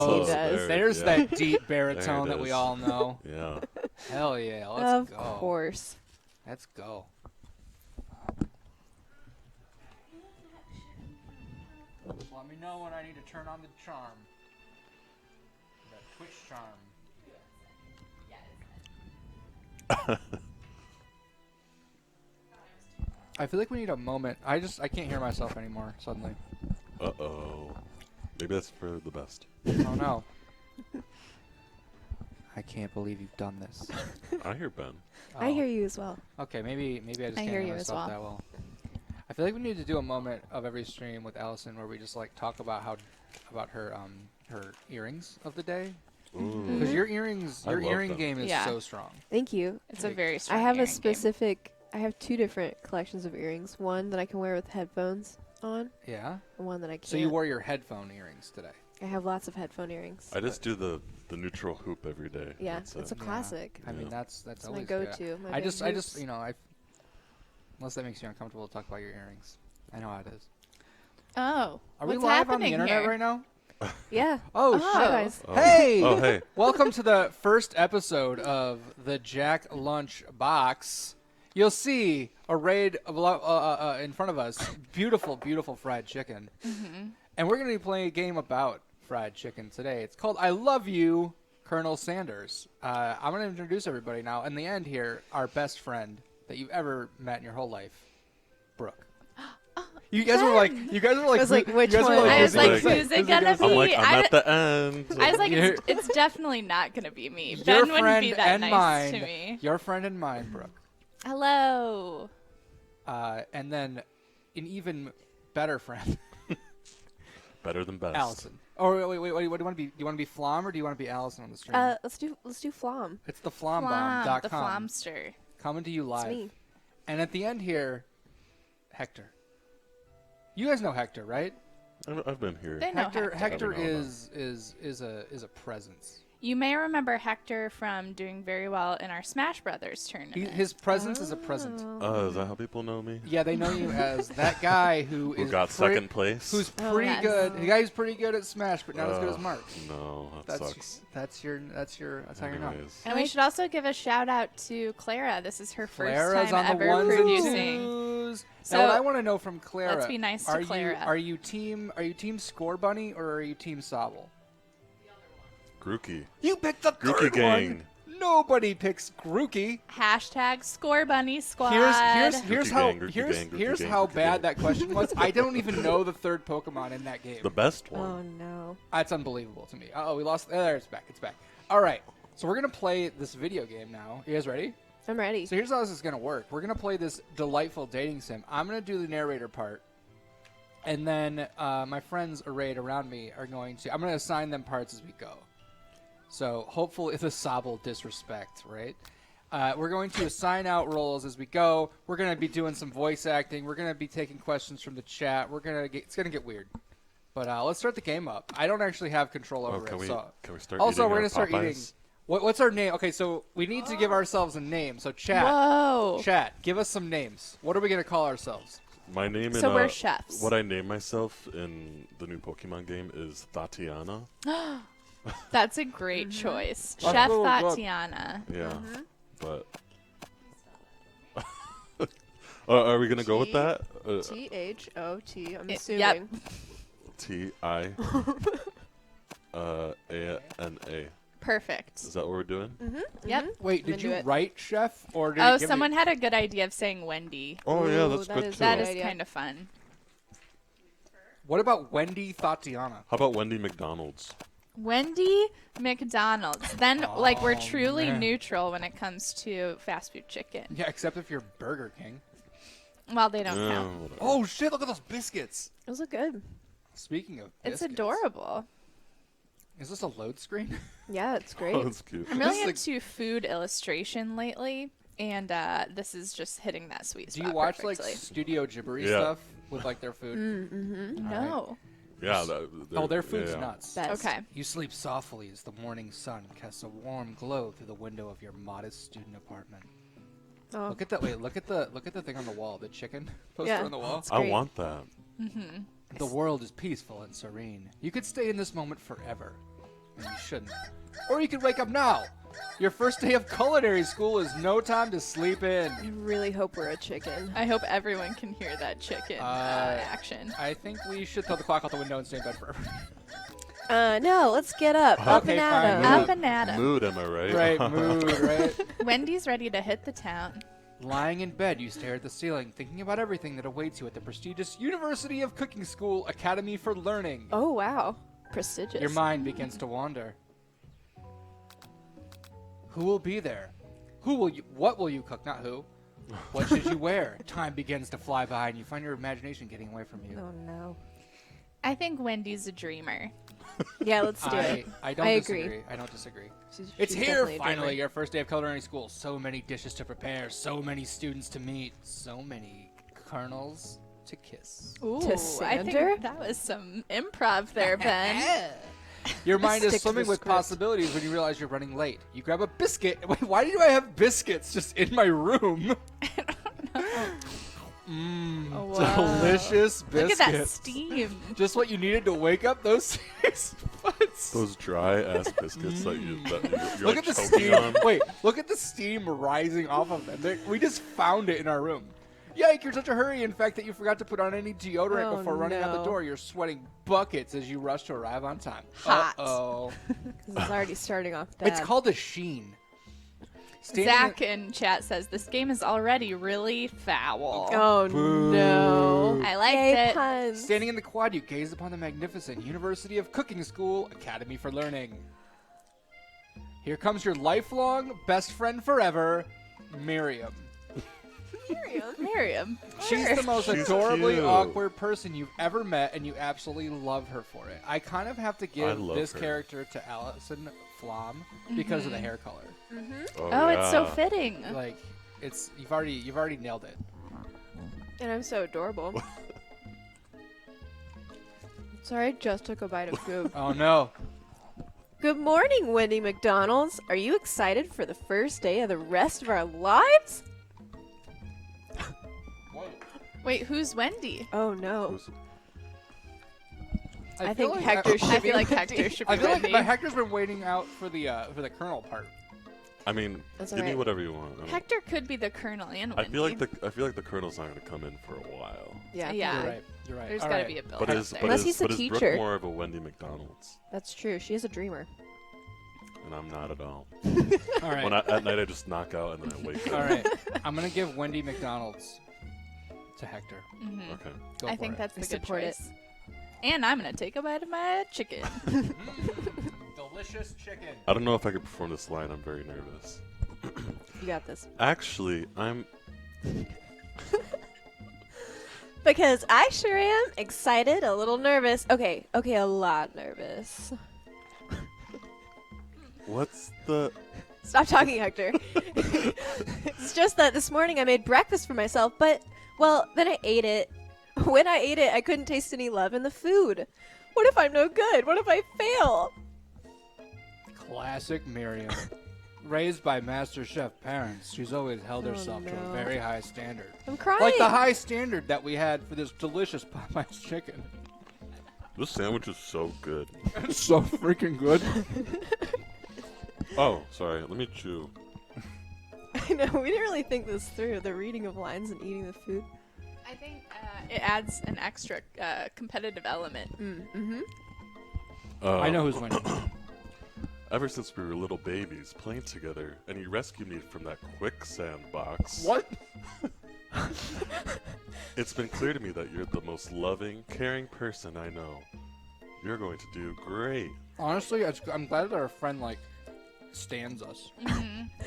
He does. There's that deep baritone that we is. all know. Yeah. Hell yeah, let's go. Of course. Let's go. Just let me know when I need to turn on the charm. That Twitch charm. I feel like we need a moment. I can't hear myself anymore suddenly. Uh-oh. Maybe that's for the best. Oh no. I can't believe you've done this. I hear Ben. I hear you as well. Okay, maybe I just I can't hear hear you as myself well. that well. I feel like we need to do a moment of every stream with Allison where we just like talk about her her earrings of the day. Because your earrings, I your love earring them. game is Yeah. so strong. Thank you. It's a very strong I have a earring game. specific. I have 2 different collections of earrings. One that I can wear with headphones on, Yeah. and one that I can't. So you wore your headphone earrings today. I have lots of headphone earrings. I just do the neutral hoop every day. Yeah, That's it's it. a classic. I mean, Yeah. that's It's my always good. go-to. My I big just hoops. unless that makes you uncomfortable to talk about your earrings. I know how it is. Oh, Are we what's live on the happening internet here? right now? Yeah. Oh, Hi, shit. guys. Oh. Hey! Oh, hey. Welcome to the first episode of the JackLunchBox. You'll see arrayed in front of us beautiful, beautiful fried chicken. And we're going to be playing a game about fried chicken today. It's called I Love You, Colonel Sanders. I'm going to introduce everybody now. In the end here, our best friend that you've ever met in your whole life, Brooke. You guys were like, I was like, which you guys were one? I was like, Who's who's it gonna be? I'm like, I'm I at the end. was like, You're- it's definitely not gonna be me. your Ben wouldn't friend be that and nice mine, to me. your friend and mine, Brooke. Hello. And then an even better friend, Better than best. Allison. Oh wait, what do you want to be? Do you want to be Flom or do you want to be Allison on the stream? Let's do Flom. It's the Flom, flombomb.com. the Flomster. Coming to you live. It's me. And at the end here, Hector. You guys know Hector, right? I've been here. They know Hector Hector. Every now and is a presence. You may remember Hector from doing very well in our Smash Brothers tournament. His presence is a present. Is that how people know me? Yeah, they know you as that guy who Who is got pre- second place? Who's Oh, pretty yes. good. The guy who's pretty good at Smash, but not as good as Ugh, Mark. No, that That's sucks. that's how you're not. Anyways. And we should also give a shout out to Clara. This is her first Clara's time on the ever ones and producing. twos. So, now, what I want to know from Clara, let's be nice to Clara. Are you team Score Bunny or are you team Sobble? Grookey. You picked the Grookey third gang. one. Nobody picks Grookey. Hashtag Score Bunny Squad. Here's Grookey how gang, Grookey here's gang, Grookey here's gang, how Grookey bad gang. that question was. I don't even know the third Pokemon in that game. The best one. Oh no. That's unbelievable to me. Oh, we lost. There, it's back. It's back. All right. So we're gonna play this video game now. You guys ready? I'm ready. So here's how this is gonna work. We're gonna play this delightful dating sim. I'm gonna do the narrator part, and then my friends arrayed around me are going to. I'm gonna assign them parts as we go. So hopefully the Sobble disrespect, right? We're going to assign out roles as we go. We're gonna be doing some voice acting. We're gonna be taking questions from the chat. It's gonna get weird. But let's start the game up. I don't actually have control over can it. we So can we start? also, eating we're our gonna start eating. Popeyes? What's our name? Okay, so we need to give ourselves a name. So Whoa. chat, give us some names. What are we gonna call ourselves? My name So in we're chefs. what I name myself in the new Pokemon game is Tatiana. That's a great choice. That's Chef really good. Tatiana. Yeah, but are we gonna go with that? THOT. I'm Yep. assuming. TIANA. Perfect. Is that what we're doing? Yep. Wait, I'm did you into it. write chef or did Oh, it give someone me- had a good idea of saying Wendy. Oh yeah, Ooh, that's that good is too. That Good is idea. kind of fun. What about Wendy Tatiana? How about Wendy McDonald's? Wendy McDonald's. Then, like, we're Oh, truly man. neutral when it comes to fast food chicken. Yeah, except if you're Burger King. Well, they don't Yeah, count. whatever. Oh shit! Look at those biscuits. Those look good. Speaking of, It's biscuits, adorable. Is this a load screen? Yeah, it's great. Oh, that's cute. I'm really This is into food illustration lately, and this is just hitting that sweet Do spot you watch perfectly. like Studio Ghibli Yeah. stuff with like their food? No. Yeah. Oh, their food's yeah. nuts. Best. Okay. You sleep softly as the morning sun casts a warm glow through the window of your modest student apartment. Oh. Look at that! Wait, look at the thing on the wall. The chicken poster Yeah. on the wall. It's I great. want that. The world is peaceful and serene. You could stay in this moment forever. and you shouldn't. Or you could wake up now. Your first day of culinary school is no time to sleep in. I really hope we're a chicken. I hope everyone can hear that chicken action. I think we should throw the clock out the window and stay in bed forever. No, let's get up. Up Okay, and fine, at 'em. move. Up and at 'em. Mood, am I right? Right, mood, right? Wendy's ready to hit the town. Lying in bed, you stare at the ceiling, thinking about everything that awaits you at the prestigious University of Cooking School Academy for Learning. Oh, wow. Prestigious. Your mind begins to wander. Who will be there? What will you cook? Not who. What should you wear? Time begins to fly by, and you find your imagination getting away from you. Oh, no. I think Wendy's a dreamer. Yeah, let's do it. I don't I disagree. agree. I don't disagree. she's It's here, definitely a finally, dreamer. your first day of culinary school. So many dishes to prepare, so many students to meet, so many kernels to kiss. Ooh, I Sander? think that was some improv there, Ben. Your mind is Stick to swimming the with script. possibilities when you realize you're running late. You grab a biscuit. Wait, why do I have biscuits just in my room? Oh, wow. Delicious biscuits. Look at that steam. Just what you needed to wake up those taste buds. Those dry ass biscuits that you're Look like at the choking steam. on. Wait, look at the steam rising off of them. We just found it in our room. Yike, you're such a hurry, in fact, that you forgot to put on any deodorant Oh, before running out the no. door. You're sweating buckets as you rush to arrive on time. Hot. Uh-oh. This is already starting off bad. It's called a sheen. Standing Zach in chat says this game is already really foul. Oh, Boo. no. I liked Yay, it. puns. Standing in the quad, you gaze upon the magnificent University of Cooking School Academy for Learning. Here comes your lifelong best friend forever, Miriam. Miriam. She's the most She's adorably cute. awkward person you've ever met, and you absolutely love her for it. I kind of have to give love this her. character to Allison Flom because of the hair color. Oh, it's so yeah. fitting. Like, you've already nailed it. And I'm so adorable. Sorry, I just took a bite of food. Oh no. Good morning, Wendy McDonald's. Are you excited for the first day of the rest of our lives? Wait, who's Wendy? Oh, no. Who's- I feel think like Hector should I be feel like Wendy. Hector should be I feel Wendy. like Hector's been waiting out for the Colonel part. I mean, That's give me alright. whatever you want. I don't- Hector could be the Colonel and I Wendy. feel like the Colonel's not going to come in for a while. Yeah. Yeah. You're right. You're right. There's All got to right. be a build But up is there. but Unless is, he's the but is Brooke teacher. more of a Wendy McDonald's? That's true. She is a dreamer. And I'm not at all. All right. At night I just knock out and then I wake up. All right. I'm gonna give Wendy McDonald's to Hector. Mhm. Okay. Go I for think it. that's the I good support it. choice. And I'm gonna take a bite of my chicken. Delicious chicken. I don't know if I could perform this line. I'm very nervous. You got this. Actually, I'm Because I sure am excited, a little nervous. Okay, a lot nervous. what's the Stop talking, Hector. It's just that this morning I made breakfast for myself, but, well, then I ate it. When I ate it, I couldn't taste any love in the food. What if I'm no good? What if I fail? Classic Miriam. Raised by Master Chef parents, she's always held Oh, herself to a no. very high standard. I'm crying. Like the high standard that we had for this delicious Popeye's chicken. this sandwich is so good. It's so freaking good. Oh, sorry. Let me chew. I know, we didn't really think this through, the reading of lines and eating the food. I think it adds an extra competitive element. Mm-hmm. I know who's winning. Ever since we were little babies playing together, and you rescued me from that quicksand box. What? It's been clear to me that you're the most loving, caring person I know. You're going to do great. Honestly, I'm glad that our friend stands us.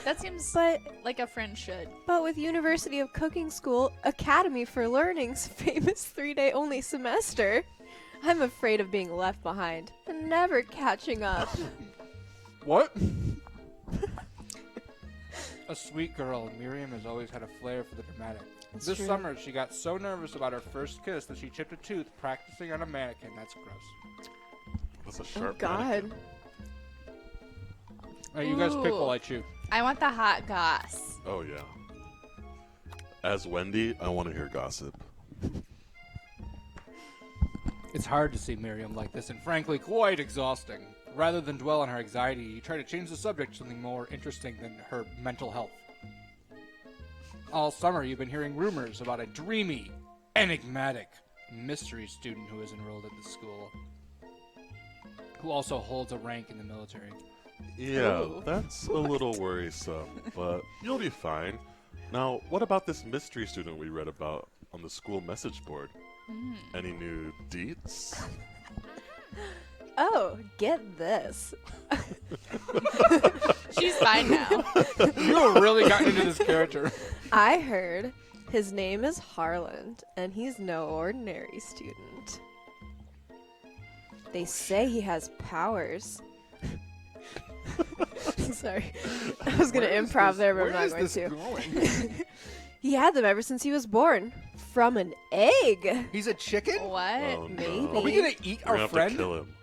That seems But like a friend should. with University of Cooking School Academy for Learning's famous 3-day only semester, I'm afraid of being left behind and never catching up. What? A sweet girl, Miriam has always had a flair for the dramatic. It's This true. summer, she got so nervous about her first kiss that she chipped a tooth practicing on a mannequin. That's gross. That's a Oh sharp God. mannequin. All right, you guys pick Ooh. while I chew. I want the hot goss. Oh, yeah. As Wendy, I want to hear gossip. It's hard to see Miriam like this, and frankly, quite exhausting. rather than dwell on her anxiety, you try to change the subject to something more interesting than her mental health. All summer, you've been hearing rumors about a dreamy, enigmatic, mystery student who is enrolled at the school, who also holds a rank in the military. Yeah, Ooh. that's a little worrisome, but you'll be fine. Now, what about this mystery student we read about on the school message board? Any new deets? Oh, get this. She's fine now. You really gotten into this character. I heard his name is Harland, and he's no ordinary student. They say he has powers. Sorry. I was going to improv there, but I'm not going to. Going? He had them ever since he was born. From an egg. He's a chicken? What? Oh, no. Maybe. Are we going to eat We're our gonna have friend? to kill him.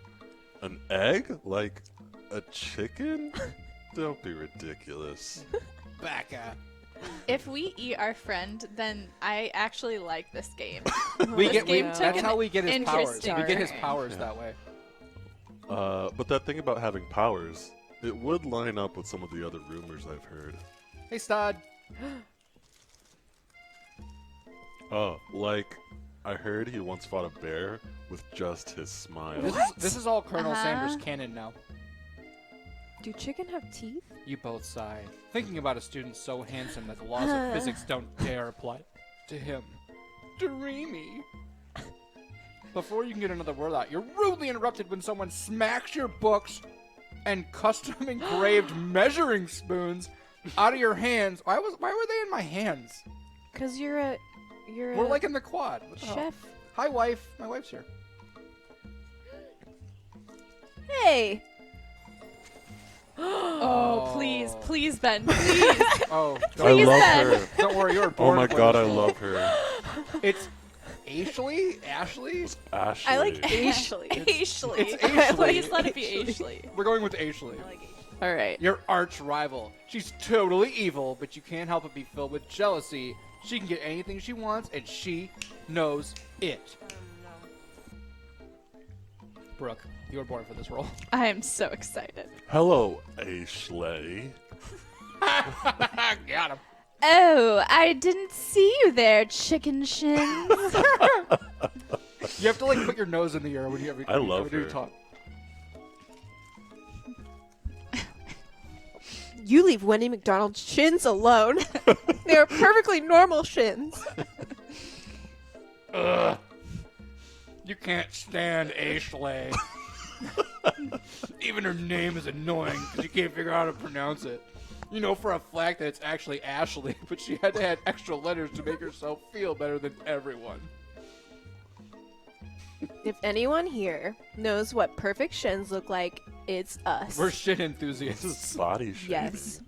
An egg? Like a chicken? Don't be ridiculous. Becca. If we eat our friend, then I actually like this game. We This get game that's took how an we get his powers. interesting We get his turn. powers Yeah. that way. But that thing about having powers, it would line up with some of the other rumors I've heard. Hey, Stod. Like, I heard he once fought a bear with just his smile. This is all Colonel Uh-huh. Sanders canon now. Do chicken have teeth? You both sigh, thinking about a student so handsome that the laws of physics don't dare apply to him. Dreamy. Before you can get another word out, you're rudely interrupted when someone smacks your books and custom engraved measuring spoons out of your hands. Why were they in my hands? Because you're We're a like in the quad. What the hell? chef. Hi, wife. My wife's here. Hey! Oh, please, please, Ben, please. Oh, I don't, love Ben. her. don't worry. You're Oh born. my for god, this I role. love her. It's Ashley. Ashley. Ashley. I like Ashley. Ashley. It's Ashley. Please let it be Ashley. We're going with Ashley. All right. Your arch rival. She's totally evil, but you can't help but be filled with jealousy. She can get anything she wants, and she knows it. Brooke, you were born for this role. I am so excited. Hello, Ashley. Got him. Oh, I didn't see you there, chicken shins. You have to like put your nose in the air when you I love when you her. talk. You leave Wendy McDonald's shins alone. They are perfectly normal shins. Ugh. You can't stand Ashley. Even her name is annoying because you can't figure out how to pronounce it. You know for a fact that it's actually Ashley, but she had to add extra letters to make herself feel better than everyone. If anyone here knows what perfect shins look like, it's us. We're shit This enthusiasts. is body shaming. Yes.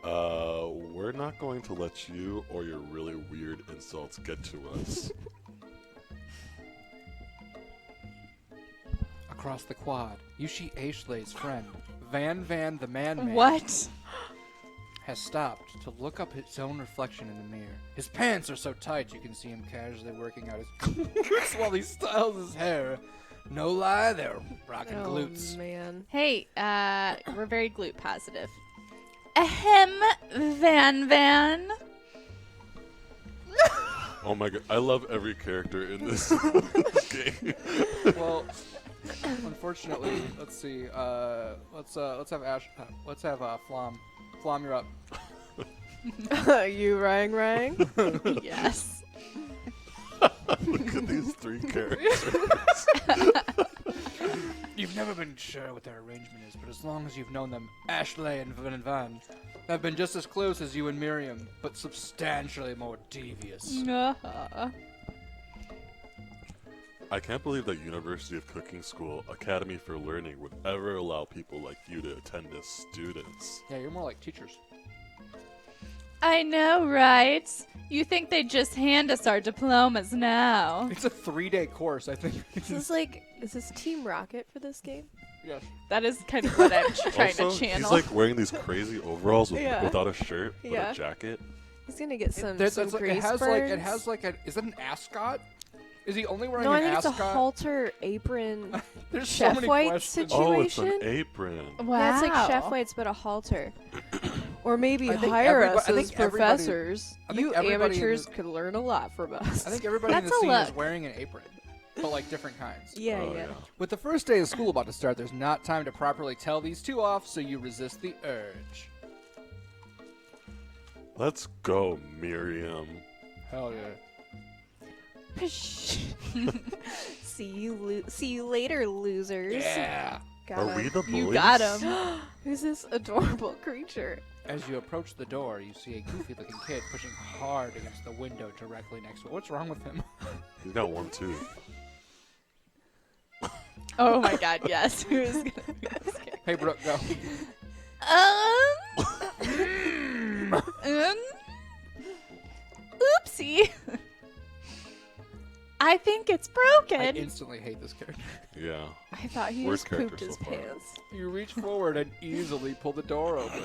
We're not going to let you or your really weird insults get to us. Across the quad, you see Ashley's friend, Van the Man, What? has stopped to look up his own reflection in the mirror. His pants are so tight you can see him casually working out his glutes while he styles his hair. No lie, they're rocking Oh, glutes. man. Hey, we're very glute positive. Ahem, Van. Oh my god, I love every character in this game. Well, unfortunately, let's see. Let's have Ash. Let's have Flom. Flom, you're up. You rang? Yes. Look at these three characters. You've never been sure what their arrangement is, but as long as you've known them, Ashley and Van have been just as close as you and Miriam, but substantially more devious. I can't believe that University of Cooking School Academy for Learning would ever allow people like you to attend as students. Yeah, you're more like teachers. I know, right? You think they'd just hand us our diplomas now? It's a 3-day course, I think. Is this Team Rocket for this game? Yes. That is kind of what I'm trying Also, to channel. he's like wearing these crazy overalls Yeah. without a shirt, with Yeah. a jacket. He's gonna get some It grease has like burns. a. Is that an ascot? Is he only wearing No, I an think it's a ascot? halter apron. There's so Chef many White questions. Oh, it's an situation? apron. Wow. Yeah, it's like Chef White's, but a halter. Or maybe I think hire us I as think everybody- professors. I think You everybody in amateurs the- could learn a lot from us. I think everybody in the That's a scene is look. wearing an apron, but like different kinds. Yeah, Oh, yeah. With the first day of school about to start, there's not time to properly tell these two off, so you resist the urge. Let's go, Miriam. Hell yeah. See you later, losers. Yeah. Got Are him. we the bullies? You got him. Who's this adorable creature? As you approach the door, you see a goofy-looking kid pushing hard against the window directly next to it. What's wrong with him? He's got one tooth. Oh my god, yes. Who's gonna be this kid? Hey, Brooke, go. Oopsie. I think it's I broken. instantly hate this character. Yeah. I thought he Worst just pooped character his so far. pants. You reach forward and easily pull the door open.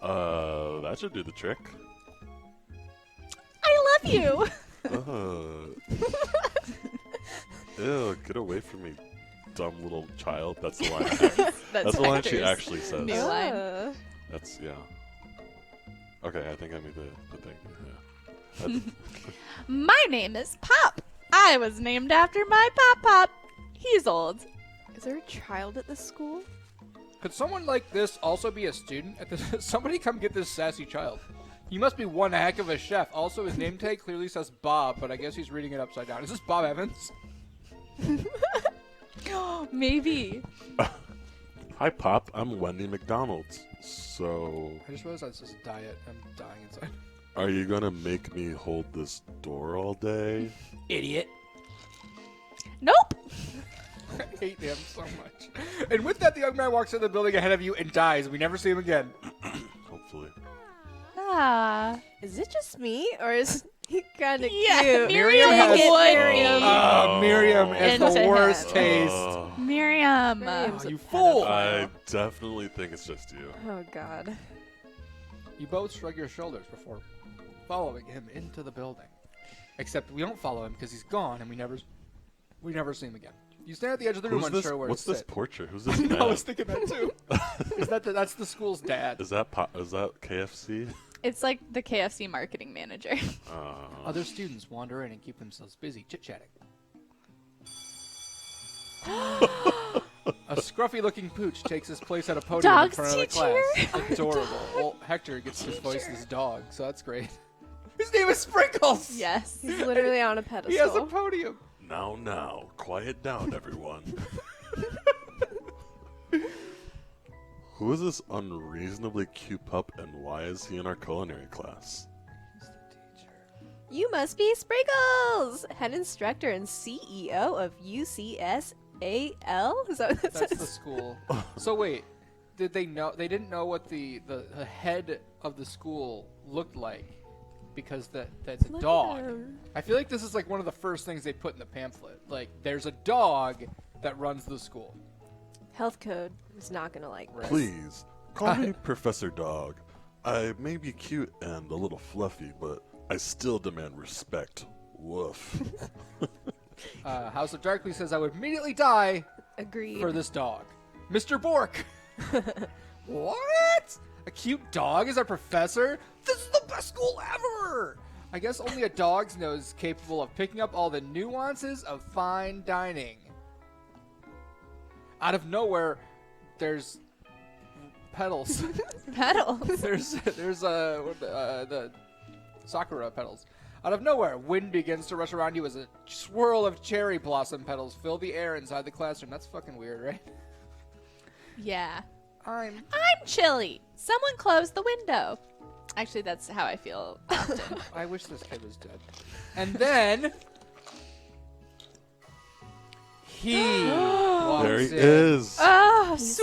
That should do the trick. I love you. Ew, get away from me, dumb little child. That's the line. That's the line she Hector's actually says. new line. That's, yeah. Okay, I think I made the thing. Yeah. My name is Pop. I was named after my Pop. He's old. Is there a child at this school? Could someone like this also be a student? At this? Somebody come get this sassy child. He must be one heck of a chef. Also, his name tag clearly says Bob, but I guess he's reading it upside down. Is this Bob Evans? Maybe. Hi, Pop. I'm Wendy McDonald's. So, I just realized this is diet. I'm dying inside. are you gonna make me hold this door all day? Idiot. Nope. I hate him so much. And with that, the young man walks into the building ahead of you and dies. We never see him again. Hopefully. Ah. Is it just me, or is he kind of Yeah, cute? Miriam Dang has- it, would Miriam. Miriam is Into the worst him. taste. Miriam. Miriam's a you fool. I definitely think it's just you. Oh God. You both shrug your shoulders before following him into the building. Except we don't follow him because he's gone and we never see him again. You stand at the edge of the room Who's unsure this? where What's to this sit. portrait? Who's this I man? was thinking that too. That's the school's dad. Is that KFC? It's like the KFC marketing manager. Other students wander in and keep themselves busy chit-chatting. A scruffy-looking pooch takes his place at a podium Dog's in front of the teacher. class. Adorable. Well, Hector gets his voice as dog, so that's great. His name is Sprinkles! Yes. He's literally on a pedestal. He has a podium. Now, quiet down, everyone. Who is this unreasonably cute pup, and why is he in our culinary class? You must be Sprinkles, head instructor and CEO of UCSAL. Is that what that That's the says? school. So wait, did they know? They didn't know what the head of the school looked like because that's a Look at dog. him. I feel like this is like one of the first things they put in the pamphlet. Like, there's a dog that runs the school. Health code is not gonna like this. Please, call me Professor Dog. I may be cute and a little fluffy, but I still demand respect. Woof. House of Darkly says I would immediately die Agreed. for this dog. Mr. Bork! What? A cute dog is our professor? This is the best school ever! I guess only a dog's nose is capable of picking up all the nuances of fine dining. Out of nowhere, there's petals. Pedals. there's the sakura petals. Out of nowhere, wind begins to rush around you as a swirl of cherry blossom petals fill the air inside the classroom. That's fucking weird, right? Yeah. I'm I'm chilly. Someone close the window. Actually, that's how I feel often. I wish this kid was dead. And then he walks There he in. is. Oh, He's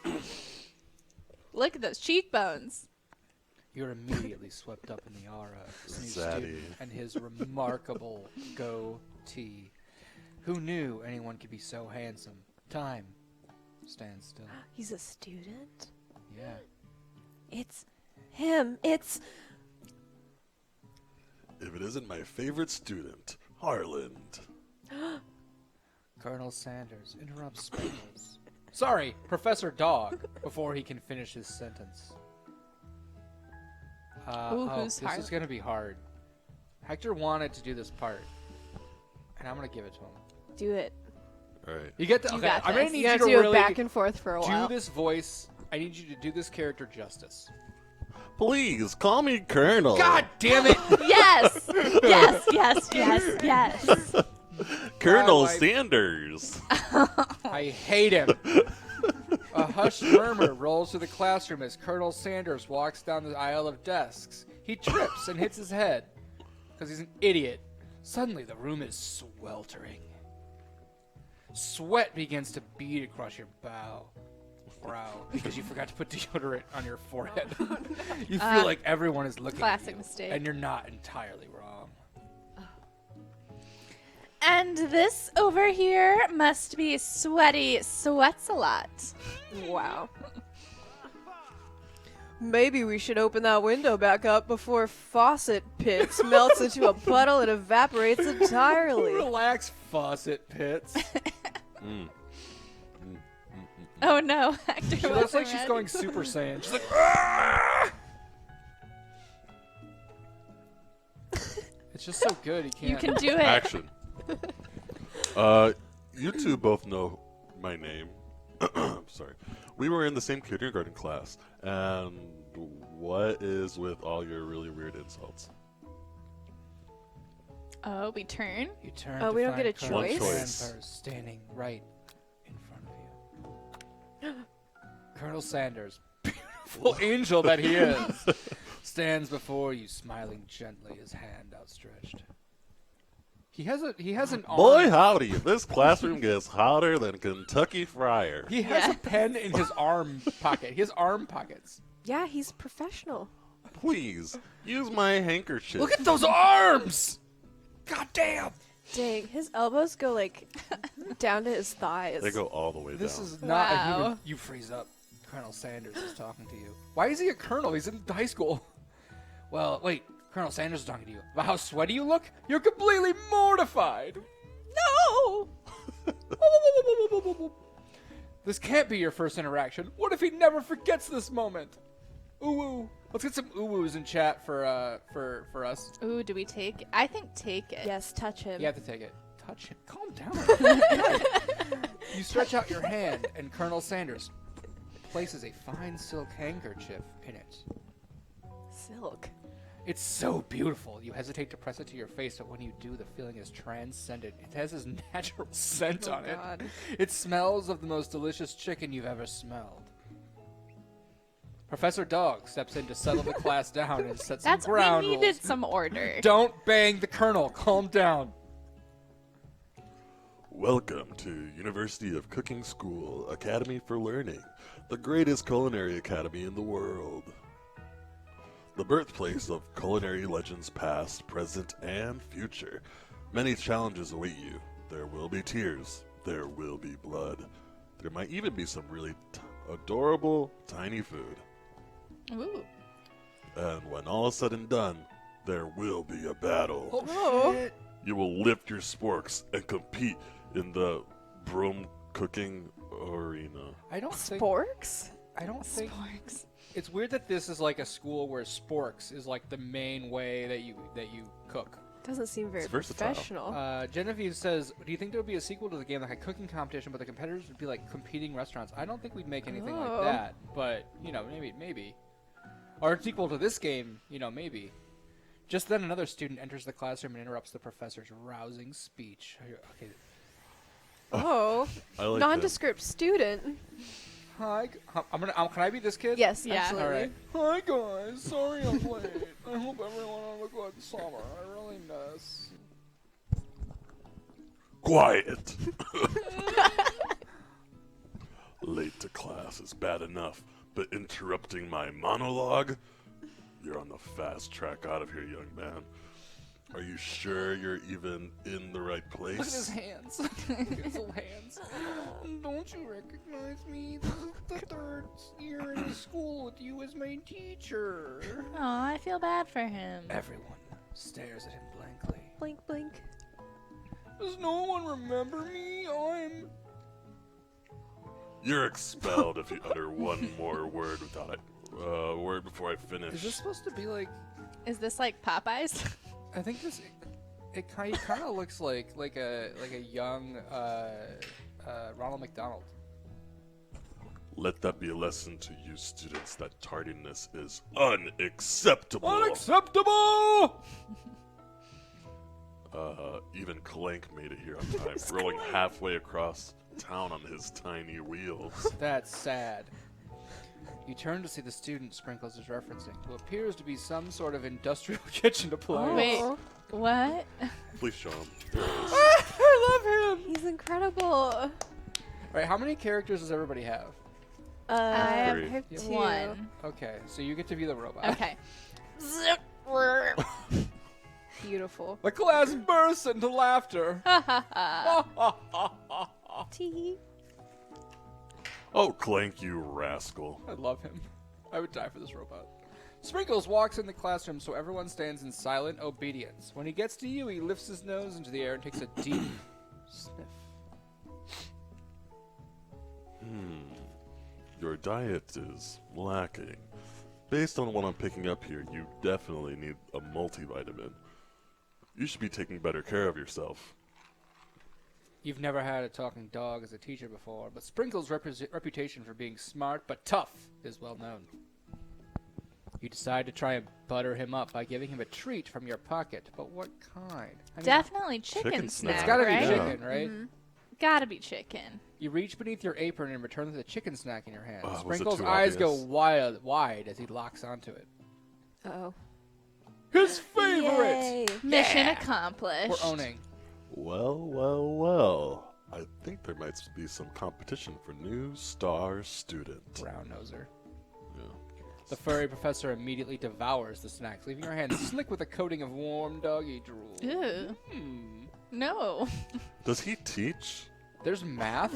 sweet. Look at those cheekbones. You're immediately swept up in the aura of this new Zaddy. student and his remarkable goatee. Who knew anyone could be so handsome? Time stands still. He's a student. Yeah. It's him. It's... If it isn't my favorite student, Harland. Colonel Sanders interrupts Sprinkles. Sorry, Professor Dog, before he can finish his sentence. Who's this Harland? is going to be hard. Hector wanted to do this part, and I'm going to give it to him. Do it. All right. You get the, You okay, got I'm going this. to need You you gotta to do really it back and forth for a while. do this voice. I need you to do this character justice. Please call me Colonel. God damn it! Yes! Yes, yes, yes, yes. Colonel God, I- Sanders. I hate him. A hushed murmur rolls through the classroom as Colonel Sanders walks down the aisle of desks. He trips and hits his head because he's an idiot. Suddenly, the room is sweltering. Sweat begins to bead across your brow because you forgot to put deodorant on your forehead. You feel like everyone is looking at Classic you, mistake. and you're not entirely wrong. And this over here must be Sweaty Sweats a Lot. Wow. Maybe we should open that window back up before Faucet Pits melts into a puddle and evaporates entirely. Relax, Faucet Pits. Oh no, Hector She looks like wasn't she's ready. going Super Saiyan. She's like, "Ah!" It's just so good. You can do it. Action. You two both know my name. Sorry. We were in the same kindergarten class. And what is with all your really weird insults? Oh, we turn. You turn. Oh, to we don't get find a One Colonel choice. Sanders standing right in front of you. Colonel Sanders, beautiful angel that he is, stands before you, smiling gently, his hand outstretched. He has an arm. Boy, howdy. This classroom gets hotter than Kentucky Friar. He has Yeah. a pen in his arm pocket. He has arm pockets. Yeah, he's professional. Please, use my handkerchief. Look at those arms! God damn! Dang, his elbows go like down to his thighs. They go all the way This down. is not a human. Wow. You freeze up. Colonel Sanders is talking to you. Why is he a colonel? He's in high school. Well, wait. Colonel Sanders is talking to you. About how sweaty you look? You're completely mortified. No! This can't be your first interaction. What if he never forgets this moment? Ooh. Let's get some ooh-woos in chat for us. Ooh, do we take it? I think take it. Yes, touch him. You have to take it. Touch him. Calm down. You stretch out your hand, and Colonel Sanders places a fine silk handkerchief in it. Silk. It's so beautiful. You hesitate to press it to your face, but when you do, the feeling is transcendent. It has this natural scent on God. it. It smells of the most delicious chicken you've ever smelled. Professor Dog steps in to settle the class down and set some That's ground we needed rules. some order. Don't bang the colonel. Calm down. Welcome to University of Cooking School, Academy for Learning, the greatest culinary academy in the world. The birthplace of culinary legends past, present, and future. Many challenges await you. There will be tears. There will be blood. There might even be some really adorable, tiny food. Ooh. And when all is said and done, there will be a battle. Oh. Shit. You will lift your sporks and compete in the broom cooking arena. I don't think. Sporks? I don't think. Sporks. It's weird that this is like a school where sporks is like the main way that you cook. Doesn't seem very It's versatile. professional. Genevieve says, "Do you think there would be a sequel to the game like a cooking competition, but the competitors would be like competing restaurants?" I don't think we'd make anything Oh. like that, but you know, maybe, or a sequel to this game, you know, maybe. Just then, another student enters the classroom and interrupts the professor's rousing speech. Okay. Oh. I like Nondescript student. Hi. Can I be this kid? Yes, Yeah. absolutely. All right. Hi guys. Sorry I'm late. I hope everyone had a good summer. I really miss. Quiet! Late to class is bad enough, but interrupting my monologue? You're on the fast track out of here, young man. Are you sure you're even in the right place? Look at his hands. His little hands. Don't you recognize me? This is the third year in school with you as my teacher. Oh, I feel bad for him. Everyone stares at him blankly. Blink, blink. Does no one remember me? You're expelled if you utter one more word without a word before I finish. Is this supposed to be like... Is this like Popeyes? I think this... It kind of looks like a young Ronald McDonald. Let that be a lesson to you students that tardiness is unacceptable. Unacceptable! Even Clank made it here on time, rolling halfway across town on his tiny wheels. That's sad. You turn to see the student Sprinkles is referencing, who appears to be some sort of industrial kitchen appliance. Wait, what? Please show him. There it is. I love him! He's incredible. Right, how many characters does everybody have? I have Three. I have 2. one. Okay, so you get to be the robot. Okay. Beautiful. The class bursts into laughter. Tee. Oh, Clank, you rascal. I love him. I would die for this robot. Sprinkles walks in the classroom so everyone stands in silent obedience. When he gets to you, he lifts his nose into the air and takes a deep sniff. Your diet is lacking. Based on what I'm picking up here, you definitely need a multivitamin. You should be taking better care of yourself. You've never had a talking dog as a teacher before, but Sprinkles' reputation for being smart but tough is well known. You decide to try and butter him up by giving him a treat from your pocket, but what kind? I mean, Definitely chicken, Chicken snack, snack. it's gotta right? be Yeah. chicken, right? Gotta be chicken. You reach beneath your apron and return with a chicken snack in your hand. Was it Sprinkles' too eyes go obvious? wide as he locks onto it. Uh-oh. His favorite! Yay. Mission Yeah. accomplished. We're owning. Well. I think there might be some competition for new star student. Brown noser. Yeah. The furry professor immediately devours the snacks, leaving your hands slick with a coating of warm doggy drool. Ew. Hmm. No. Does he teach? There's math?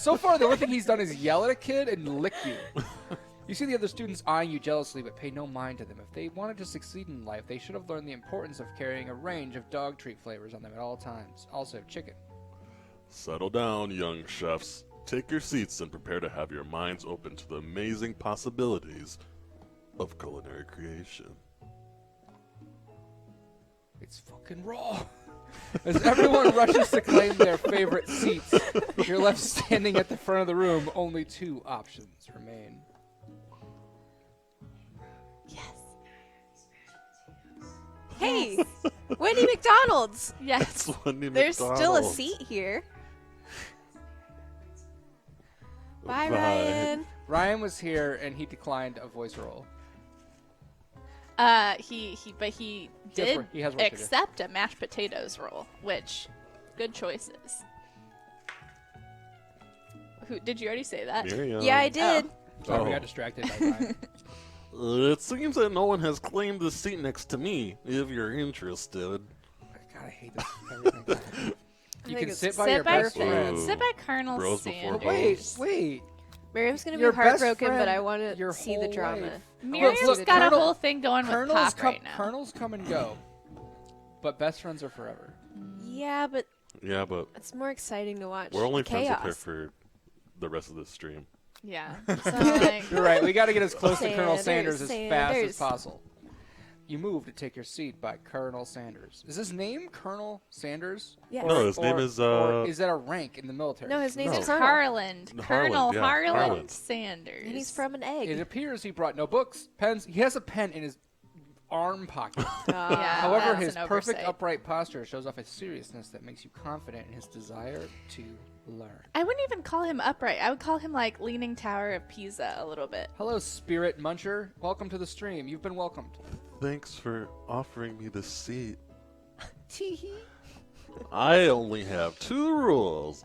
So far, the only thing he's done is yell at a kid and lick you. You see the other students eyeing you jealously, but pay no mind to them. If they wanted to succeed in life, they should have learned the importance of carrying a range of dog treat flavors on them at all times. Also, chicken. Settle down, young chefs. Take your seats and prepare to have your minds open to the amazing possibilities of culinary creation. It's fucking raw. As everyone rushes to claim their favorite seats, you're left standing at the front of the room. Only 2 options remain. Hey, Wendy McDonald's. Yes. Wendy There's still a McDonald's. seat here. Bye, Bye. Ryan. Ryan was here and he declined a voice role. He He did has work to do. accept a mashed potatoes roll, which good choices. Who did you already say that? Miriam. Yeah, I did. Sorry, we Oh. got distracted by Ryan. It seems that no one has claimed the seat next to me, if you're interested. God, I hate this. Everything. You think can it's sit by Sit your by best friend. Ooh. sit by Colonel Bros before Sanders. Wait. Miriam's gonna be Your best heartbroken, but friend I want your to see the whole drama. life. Miriam's Look, got Colonel- a whole thing going with Pop right now. Colonels come and go, but best friends are forever. Yeah, but Yeah, but it's more exciting to watch. we're only the friends chaos. with her for the rest of this stream. Yeah. So like, You're right. We got to get as close to Colonel Sanders, Sanders as fast as Sanders. possible. You move to take your seat by Colonel Sanders. Is his name Colonel Sanders? Yeah. No, his name is, Or is that a rank in the military? No, his name's No. it's Colonel. Harland. No, Colonel Harland, yeah, Harland Harland. Sanders. And he's from an egg. It appears he brought no books, pens. He has a pen in his arm pocket. Yeah, However, that's his an perfect oversight. upright posture shows off a seriousness that makes you confident in his desire to learn. I wouldn't even call him upright. I would call him like Leaning Tower of Pisa a little bit. Hello, Spirit Muncher. Welcome to the stream. You've been welcomed. Thanks for offering me this seat. Tee-hee. I only have 2 rules.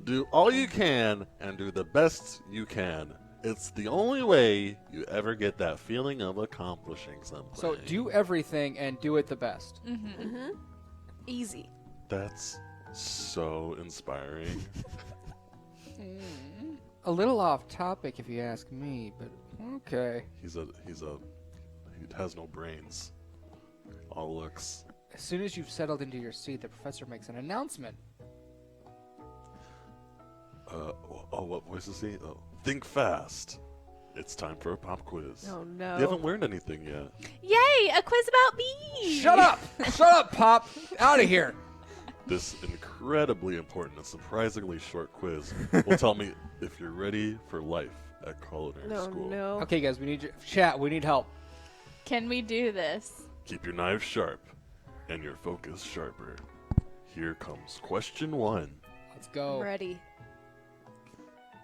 Do all you can and do the best you can. It's the only way you ever get that feeling of accomplishing something. So do everything and do it the best. Mm-hmm. Easy. That's so inspiring. A little off topic, if you ask me, but okay. He has no brains. All looks. As soon as you've settled into your seat, the professor makes an announcement. What voice is he? Oh, think fast. It's time for a pop quiz. Oh no. You haven't learned anything yet. Yay, a quiz about me. Shut up! Shut up, Pop! Out of here! This incredibly important and surprisingly short quiz will tell me if you're ready for life at culinary No, school. no. Okay, guys, we need chat. We need help. Can we do this? Keep your knives sharp and your focus sharper. Here comes question 1. Let's go. I'm ready.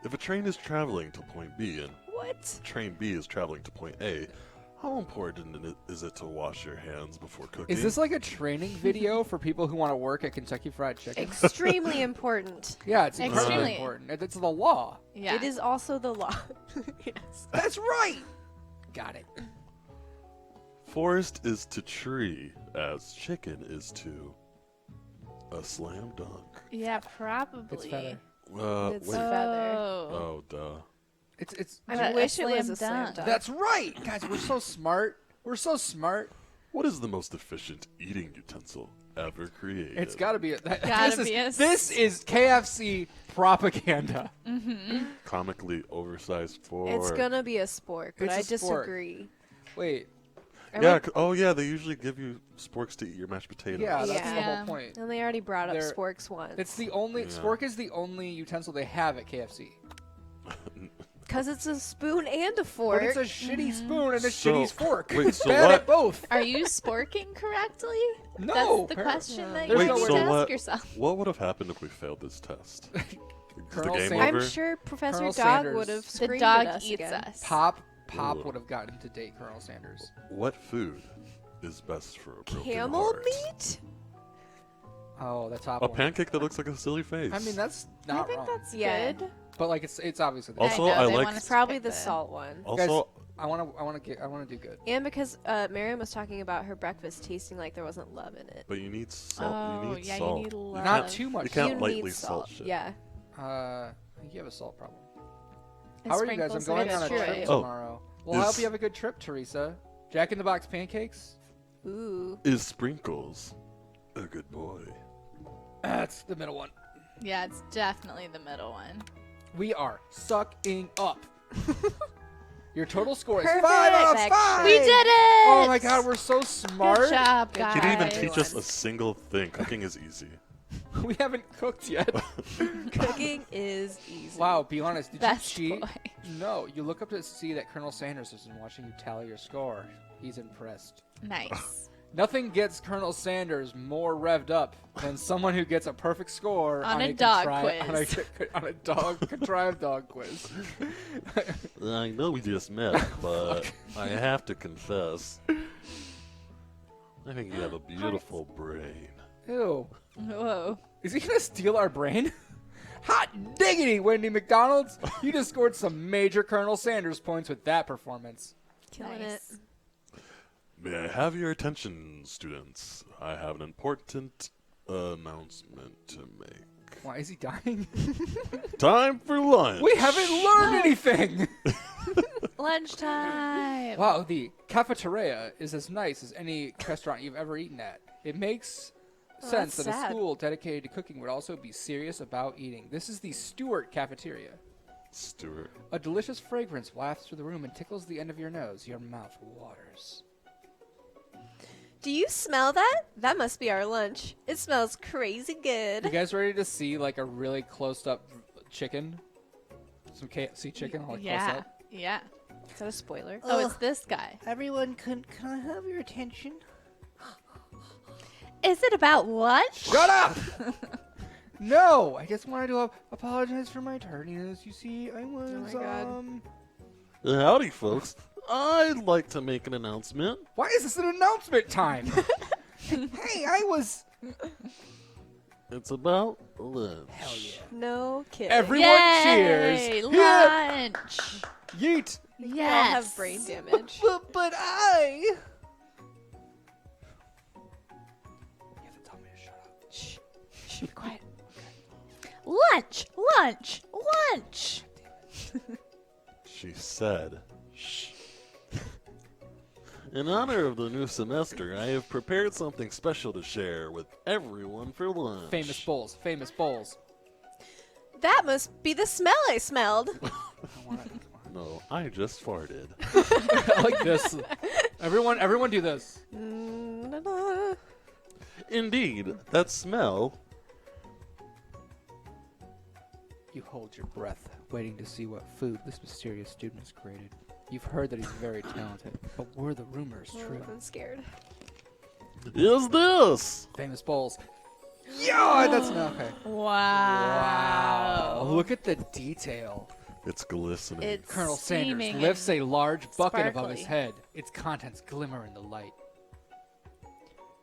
If a train is traveling to point B and What? train B is traveling to point A, how important is it to wash your hands before cooking? Is this like a training video for people who want to work at Kentucky Fried Chicken? Extremely important. Yeah, it's incredibly Extremely. important. It's the law. Yeah. It is also the law. Yes. That's right. Got it. Forest is to tree as chicken is to a slam dunk. Yeah, probably. It's feather. It's Wait. feather. Oh, duh. It's. I A wish it was slam a slam dunk. dunk. That's right, guys. We're so smart. We're so smart. What is the most efficient eating utensil ever created? It's got to be. Gotta be a This is KFC propaganda. comically oversized fork. It's gonna be a spork, but It's I a spork. disagree. Wait. I Yeah. would- Oh, yeah. They usually give you sporks to eat your mashed potatoes. Yeah, that's Yeah. the Yeah. whole point. And they already brought up They're- sporks once. It's the only Yeah. spork is the only utensil they have at KFC. Because it's a spoon and a fork. But it's a shitty spoon and a So- shitty fork. wait, It's so bad what- at both. Are you sporking correctly? No, That's the par- question that you There's Wait, no need way. so to ask what? yourself. What would have happened if we failed this test? Is the Colonel game Sanders- I'm over? sure Professor Colonel Dog Sanders. would have The screamed dog at us eats again. us. Pop Ooh. would have gotten to date Colonel Sanders. What food is best for a broken Camel heart? meat? Oh, the top A one. pancake that looks like a silly face. I mean, that's I not think wrong. that's Yeah. good. But like, it's obviously the Also, I know, I they like- want us to Probably pick the salt one. also, I want to do good. And because Miriam was talking about her breakfast tasting like there wasn't love in it. but you need salt. Oh, you need yeah, you salt. need love. Not can't- too much. You can't you lightly need salt shit. Yeah. I think you have a salt problem. And How are you guys? I'm sprinkles going of on a That's trip true. Oh, tomorrow. We'll help is- you have a good trip, Teresa. Jack in the Box pancakes. Ooh. Is Sprinkles a good boy? That's the middle one. Yeah, it's definitely the middle one. We are sucking up. Your total score is Perfect, 5 out of Beck. 5. We did it! Oh my God, we're so smart. Good job, Good guys. He didn't even Guys. teach us a single thing. Cooking is easy. We haven't cooked yet. Cooking is easy. Wow, be honest. Did Best you cheat? boy. No, you look up to see that Colonel Sanders has been watching you tally your score. He's impressed. Nice. Nothing gets Colonel Sanders more revved up than someone who gets a perfect score On a dog quiz. On a contrived dog quiz. I know we just met, but I have to confess. I think you have a beautiful brain. Ew. Whoa. Is he gonna steal our brain? Hot diggity, Wendy McDonald's! You just scored some major Colonel Sanders points with that performance. Killing Nice. it. May I have your attention, students? I have an important announcement to make. Why is he dying? Time for lunch! We haven't learned anything! Lunchtime. Wow, the cafeteria is as nice as any restaurant you've ever eaten at. It makes Oh, sense that's that a sad. school dedicated to cooking would also be serious about eating. This is the Stewart cafeteria. Stuart. A delicious fragrance wafts through the room and tickles the end of your nose. Your mouth waters. Do you smell that? That must be our lunch. It smells crazy You good. guys ready to see like a really close-up chicken? Some KFC chicken, like Yeah. close up. Yeah. Is that a spoiler? Oh, it's this guy. Everyone, can I have your attention? Is it about lunch? Shut up! No, I just wanted to apologize for my tardiness. You see, I was my God. Howdy, folks. I'd like to make an announcement. Why is this an announcement time? Hey, I was. It's about lunch. Hell yeah! No kidding. Everyone Yay, cheers! lunch. Yeet. We all have brain damage. But I. You have to tell me to shut up. Shh. Shh. Be quiet. Lunch! Lunch! Lunch! She said, shh. In honor of the new semester, I have prepared something special to share with everyone for lunch. Famous bowls. Famous bowls. That must be the smell I smelled. No, I just farted. I like this. Everyone do this. Indeed, that smell. You hold your breath, waiting to see what food this mysterious student has created. You've heard that he's very talented, but were the rumors true? I'm scared. Is this? Famous bowls. Yeah, that's not okay. Wow. Look at the detail. It's glistening. It's Colonel Sanders steaming lifts and a large bucket above his sparkly. head. Its contents glimmer in the light.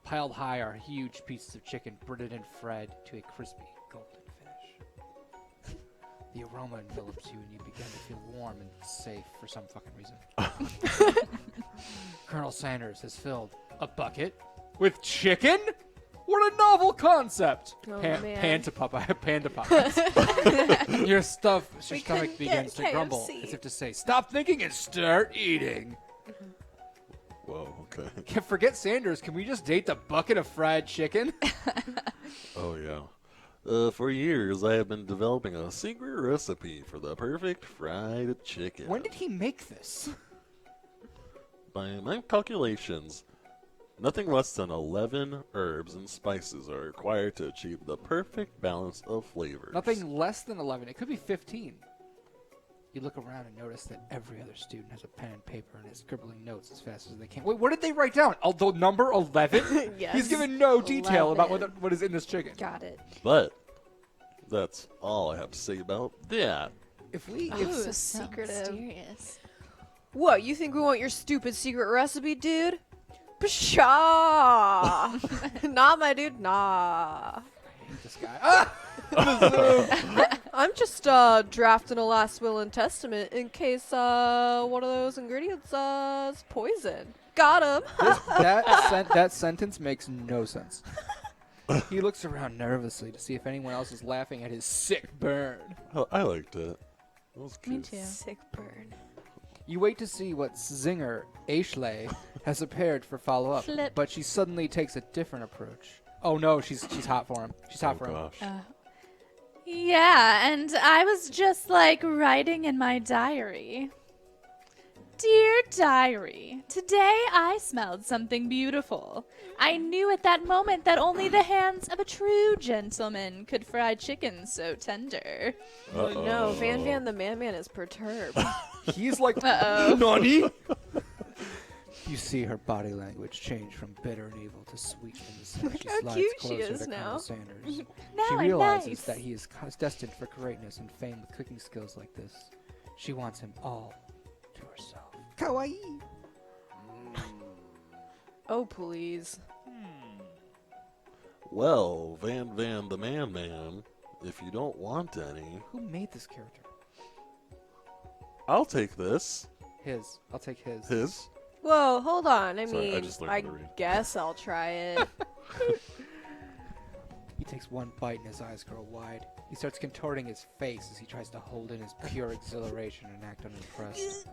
Piled high are huge pieces of chicken, breaded and fried to a crispy golden finish. The aroma envelops you and you begin to feel warm and safe for some fucking reason. Colonel Sanders has filled a bucket with chicken? What a novel concept! Oh, man. Panda pop. Your stomach couldn't begins get to grumble, KFC. as if to say, "Stop thinking and start eating." Whoa, okay. Forget Sanders. Can we just date the bucket of fried chicken? Oh, yeah. For years, I have been developing a secret recipe for the perfect fried chicken. When did he make this? By my calculations, nothing less than 11 herbs and spices are required to achieve the perfect balance of flavors. Nothing less than 11. It could be 15. You look around and notice that every other student has a pen and paper and is scribbling notes as fast as they can. Wait, what did they write down? The number 11? Yes. He's given no detail about 11. what is in this chicken. Got it. But that's all I have to say about that. If we, Oh, if so so secretive. mysterious. What, you think we want your stupid secret recipe, dude? Pshaw! Nah, my dude, nah. this guy, I'm just drafting a last will and testament in case one of those ingredients is poison. Got him. that sentence makes no sense. He looks around nervously to see if anyone else is laughing at his sick burn. Oh, I liked it. That was Me cute. too. Sick burn. You wait to see what Zinger Ashley has prepared for follow-up, Flip. but she suddenly takes a different approach. Oh no, she's hot for him. She's hot for him. Gosh. Yeah, and I was just like writing in my diary. Dear diary, today I smelled something beautiful. I knew at that moment that only the hands of a true gentleman could fry chicken so tender. Oh no, Van Uh-oh. Van the Man Man is perturbed. He's like, Uh-oh. Nani? You see her body language change from bitter and evil to sweet and as Look she how slides cute she closer is to now. Colonel Sanders. Now She I'm realizes nice. that he is destined for greatness and fame with cooking skills like this. She wants him all to herself. Kawaii. Oh, please. Well, Van Van the Man Man, if you don't want any, Who made this character? I'll take this. His. I'll take his. His. Whoa, hold on. I Sorry, I mean, just learned I how to read. guess I'll try it. He takes one bite and his eyes grow wide. He starts contorting his face as he tries to hold in his pure exhilaration and act unimpressed.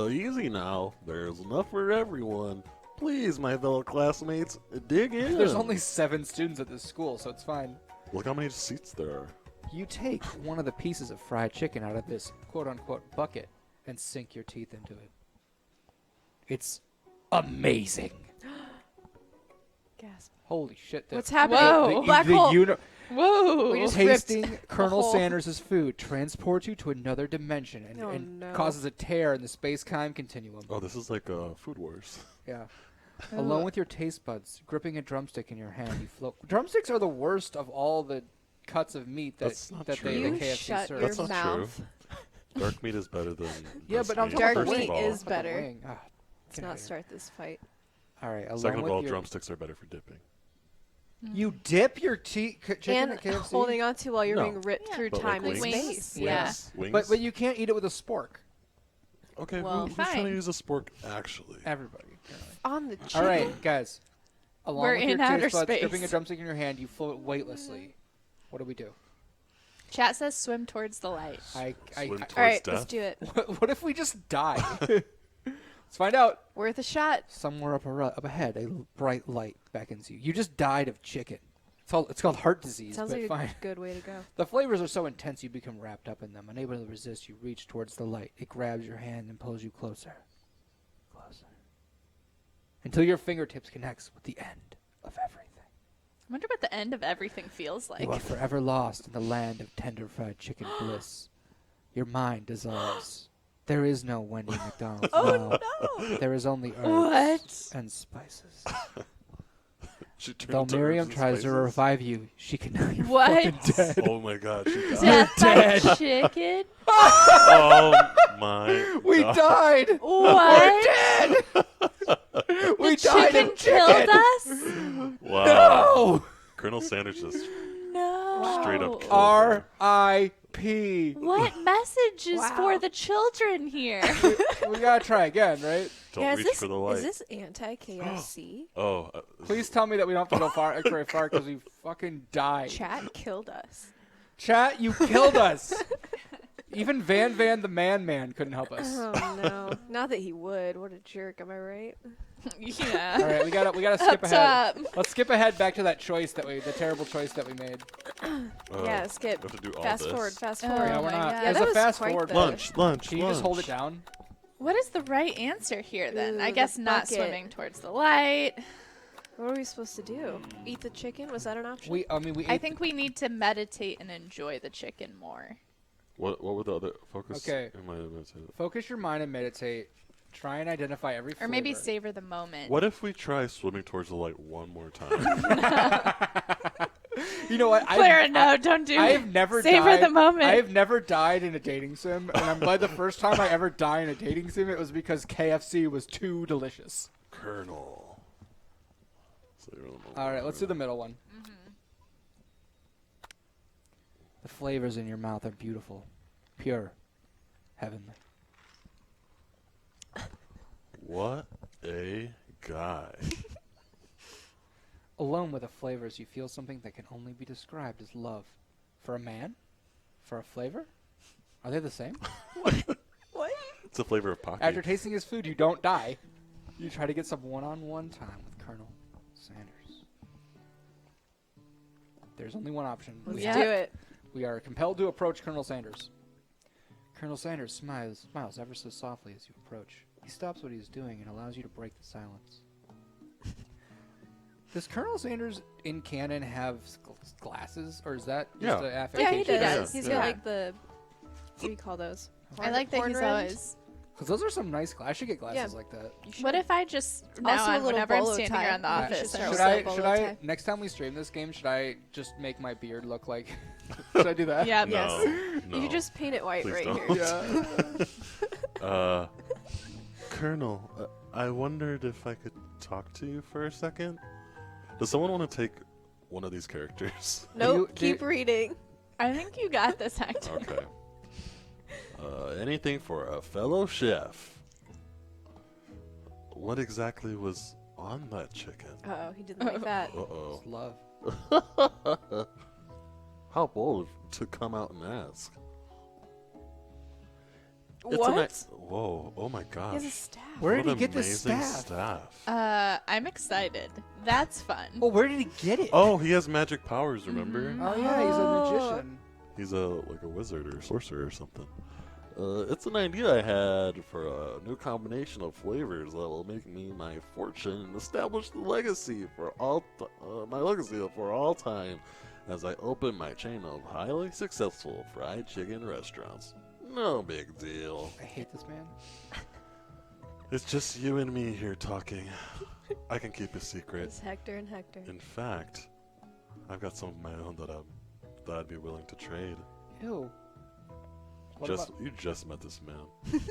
Easy now. There's enough for everyone. Please, my fellow classmates, dig in. There's only 7 students at this school, so it's fine. Look how many seats there are. You take one of the pieces of fried chicken out of this quote-unquote bucket and sink your teeth into it. It's amazing. Gasp. Holy shit. What's happening? Whoa. Black hole. Whoa. We just Tasting ripped Colonel a hole. Sanders' food transports you to another dimension and, Oh, and no. causes a tear in the space-time continuum. Oh, this is like Food Wars. Yeah. Alone with your taste buds, gripping a drumstick in your hand, you float. Drumsticks are the worst of all the cuts of meat that That's not that true. they You the KFC shut serves. your That's not mouth. true. Dark meat is better than Yeah, roast but I'm meat, talking Dark about the first meat of all. is Fucking better. wing. Let's not start this fight. All right. Alone Second of with all, your, drumsticks are better for dipping. You dip your chicken and at KFC? holding on to while you're No. being ripped Yeah. through But time like and wings? space. Yeah. Wings? But you can't eat it with a spork. Okay, Well, who's trying fine. to use a spork actually? Everybody. Apparently. On the chicken. All right, guys. Along We're with in your outer taste buds, space. gripping a drumstick in your hand, you float weightlessly. What do we do? Chat says swim towards the light. Swim towards All right, death? let's do it. What if we just die? Let's find out. Worth a shot. Somewhere up ahead, a bright light beckons you. You just died of chicken. It's called heart disease, Sounds but like fine. a good way to go. The flavors are so intense you become wrapped up in them. Unable to resist, you reach towards the light. It grabs your hand and pulls you closer. Closer. Until your fingertips connects with the end of everything. I wonder what the end of everything feels like. You are forever lost in the land of tender fried chicken bliss. Your mind dissolves. There is no Wendy McDonald's. Oh, no. There is only herbs and spices. She turned Though into Miriam herbs and tries to spices? revive you, she cannot. You're What? fucking dead. Oh my god, she died. Death by dead. chicken? Oh my We god. died. What? Dead. We The died chicken of killed chicken. us? Wow. No. Colonel Sanders just No. straight up killed her. R.I.P. What message is Wow. for the children here? We gotta try again, right? Don't Yeah, reach for the light. is this anti-KFC? Oh, Please tell me that we don't have to go very far because we fucking died. Chat killed us. Chat, you killed us. Even Van the Man couldn't help us. Oh no! Not that he would. What a jerk! Am I right? Yeah. All right, we gotta skip Up ahead. top. Let's skip ahead back to that choice the terrible choice that we made. Yeah, skip. We have to do all Fast this. forward. Fast Oh, forward. Yeah, we're my not. God. Yeah, There's that a was fast quite forward. the- button. Lunch. Can you just hold it down? What is the right answer here then? Ooh, I guess the not bucket. swimming towards the light. What are we supposed to do? Eat the chicken? Was that an option? We I ate think we need to meditate and enjoy the chicken more. What were the other focus? Okay. Focus your mind and meditate. Try and identify every flavor. Or maybe savor the moment. What if we try swimming towards the light one more time? You know what? Clara, no, don't do I it. have never Savor died. the moment. I have never died in a dating sim, and I'm glad the first time I ever died in a dating sim, it was because KFC was too delicious. Colonel. All right, let's do the middle one. The flavors in your mouth are beautiful, pure, heavenly. What a guy. Alone with the flavors, you feel something that can only be described as love. For a man? For a flavor? Are they the same? what? It's a flavor of pocky. After tasting his food, you don't die. You try to get some one-on-one time with Colonel Sanders. There's only one option. Let's Yeah. do it. We are compelled to approach Colonel Sanders. Colonel Sanders smiles ever so softly as you approach. He stops what he's doing and allows you to break the silence. Does Colonel Sanders in canon have glasses, or is that just Yeah. an Yeah, affectation? he does. Yeah. He's Yeah. got like the. What do you call those? I like that Horn he's rimmed? always. Because those are some nice glasses. I should get glasses Yeah. like that. You should. What if I just Also now a on little whenever I'm bolo standing tie. around the Yeah, office? should I Should also will- I? bolo Should I? tie. Next time we stream this game, should I just make my beard look like? Should I do that? Yeah. No. You no. could just paint it white Please right don't. here. Yeah. Colonel, I wondered if I could talk to you for a second. Does someone want to take one of these characters? Nope. You- Keep reading. I think you got this, Hector. Okay. Anything for a fellow chef. What exactly was on that chicken? Oh, he didn't like that. Uh-oh. It's love. How bold to come out and ask. What? Whoa, oh my He gosh. has a staff. Where What did he get this amazing staff? I'm excited. That's fun. Oh, where did he get it? Oh, he has magic powers, remember? Oh, yeah, he's a Oh. magician. He's like a wizard or sorcerer or something. It's an idea I had for a new combination of flavors that will make me my fortune and establish the legacy for my legacy for all time as I open my chain of highly successful fried chicken restaurants. No big deal. I hate this man. It's just you and me here talking. I can keep a secret. It's Hector and Hector. In fact, I've got some of my own that I'd be willing to trade. Ew. What You about- just met this man.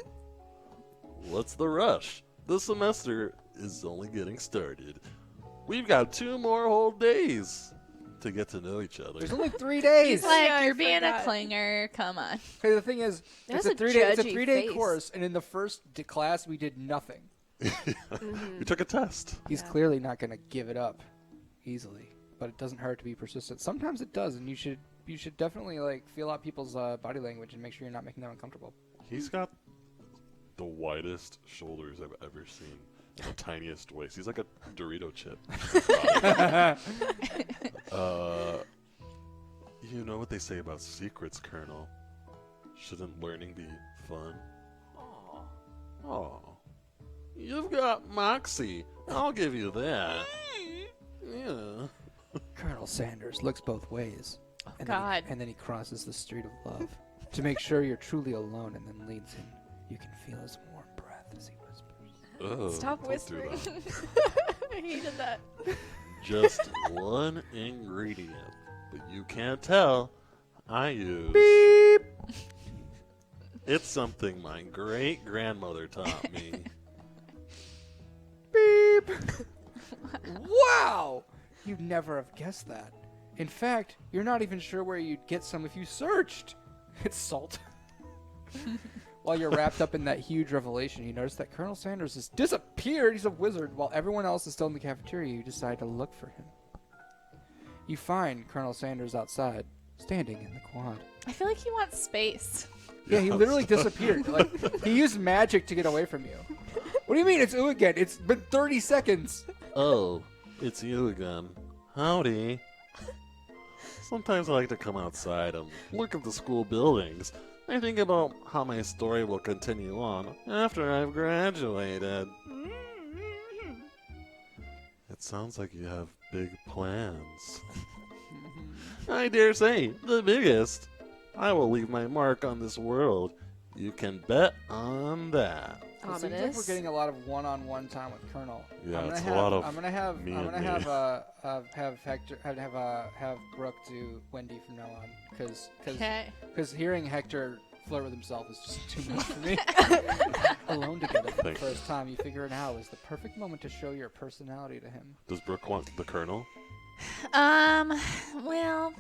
What's the rush? The semester is only getting started. We've got 2 more whole days to get to know each other. There's only 3 days. He's like, Yeah, I you're being a forgot. clinger. Come on. Okay, the thing is, That's it's a a judgy 3-day face. course, and in the first class we did nothing. We took a test. He's Yeah. clearly not going to give it up easily, but it doesn't hurt to be persistent. Sometimes it does, and you should definitely like feel out people's body language and make sure you're not making them uncomfortable. He's got the widest shoulders I've ever seen. And the tiniest waist. He's like a Dorito chip. You know what they say about secrets, Colonel? Shouldn't learning be fun? Oh, you've got moxie. I'll give you that. Yeah. Colonel Sanders looks both ways. And God. Then he crosses the street of love to make sure you're truly alone, and then leads in. You can feel his warm breath as he whispers. Oh, Stop don't do whispering. that. I hated that. Just one ingredient, but you can't tell. I use. Beep! It's something my great grandmother taught me. Beep! Wow! You'd never have guessed that. In fact, you're not even sure where you'd get some if you searched. It's salt. While you're wrapped up in that huge revelation, you notice that Colonel Sanders has disappeared. He's a wizard. While everyone else is still in the cafeteria, you decide to look for him. You find Colonel Sanders outside, standing in the quad. I feel like he wants space. Yeah, he literally disappeared. Like, he used magic to get away from you. What do you mean it's you again? It's been 30 seconds. Oh, it's you again. Howdy. Sometimes I like to come outside and look at the school buildings. I think about how my story will continue on after I've graduated. It sounds like you have big plans. I dare say, the biggest. I will leave my mark on this world. You can bet on that. It seems like we're Ominous. getting a lot of one-on-one time with Colonel. Yeah, I'm it's gonna a lot of I'm gonna have me I'm and gonna me. have Hector have Brooke do Wendy from now on Okay. because hearing Hector flirt with himself is just too much for me. Alone together for the Thank you. first time, you figure now is the perfect moment to show your personality to him. Does Brooke want the Colonel? Well,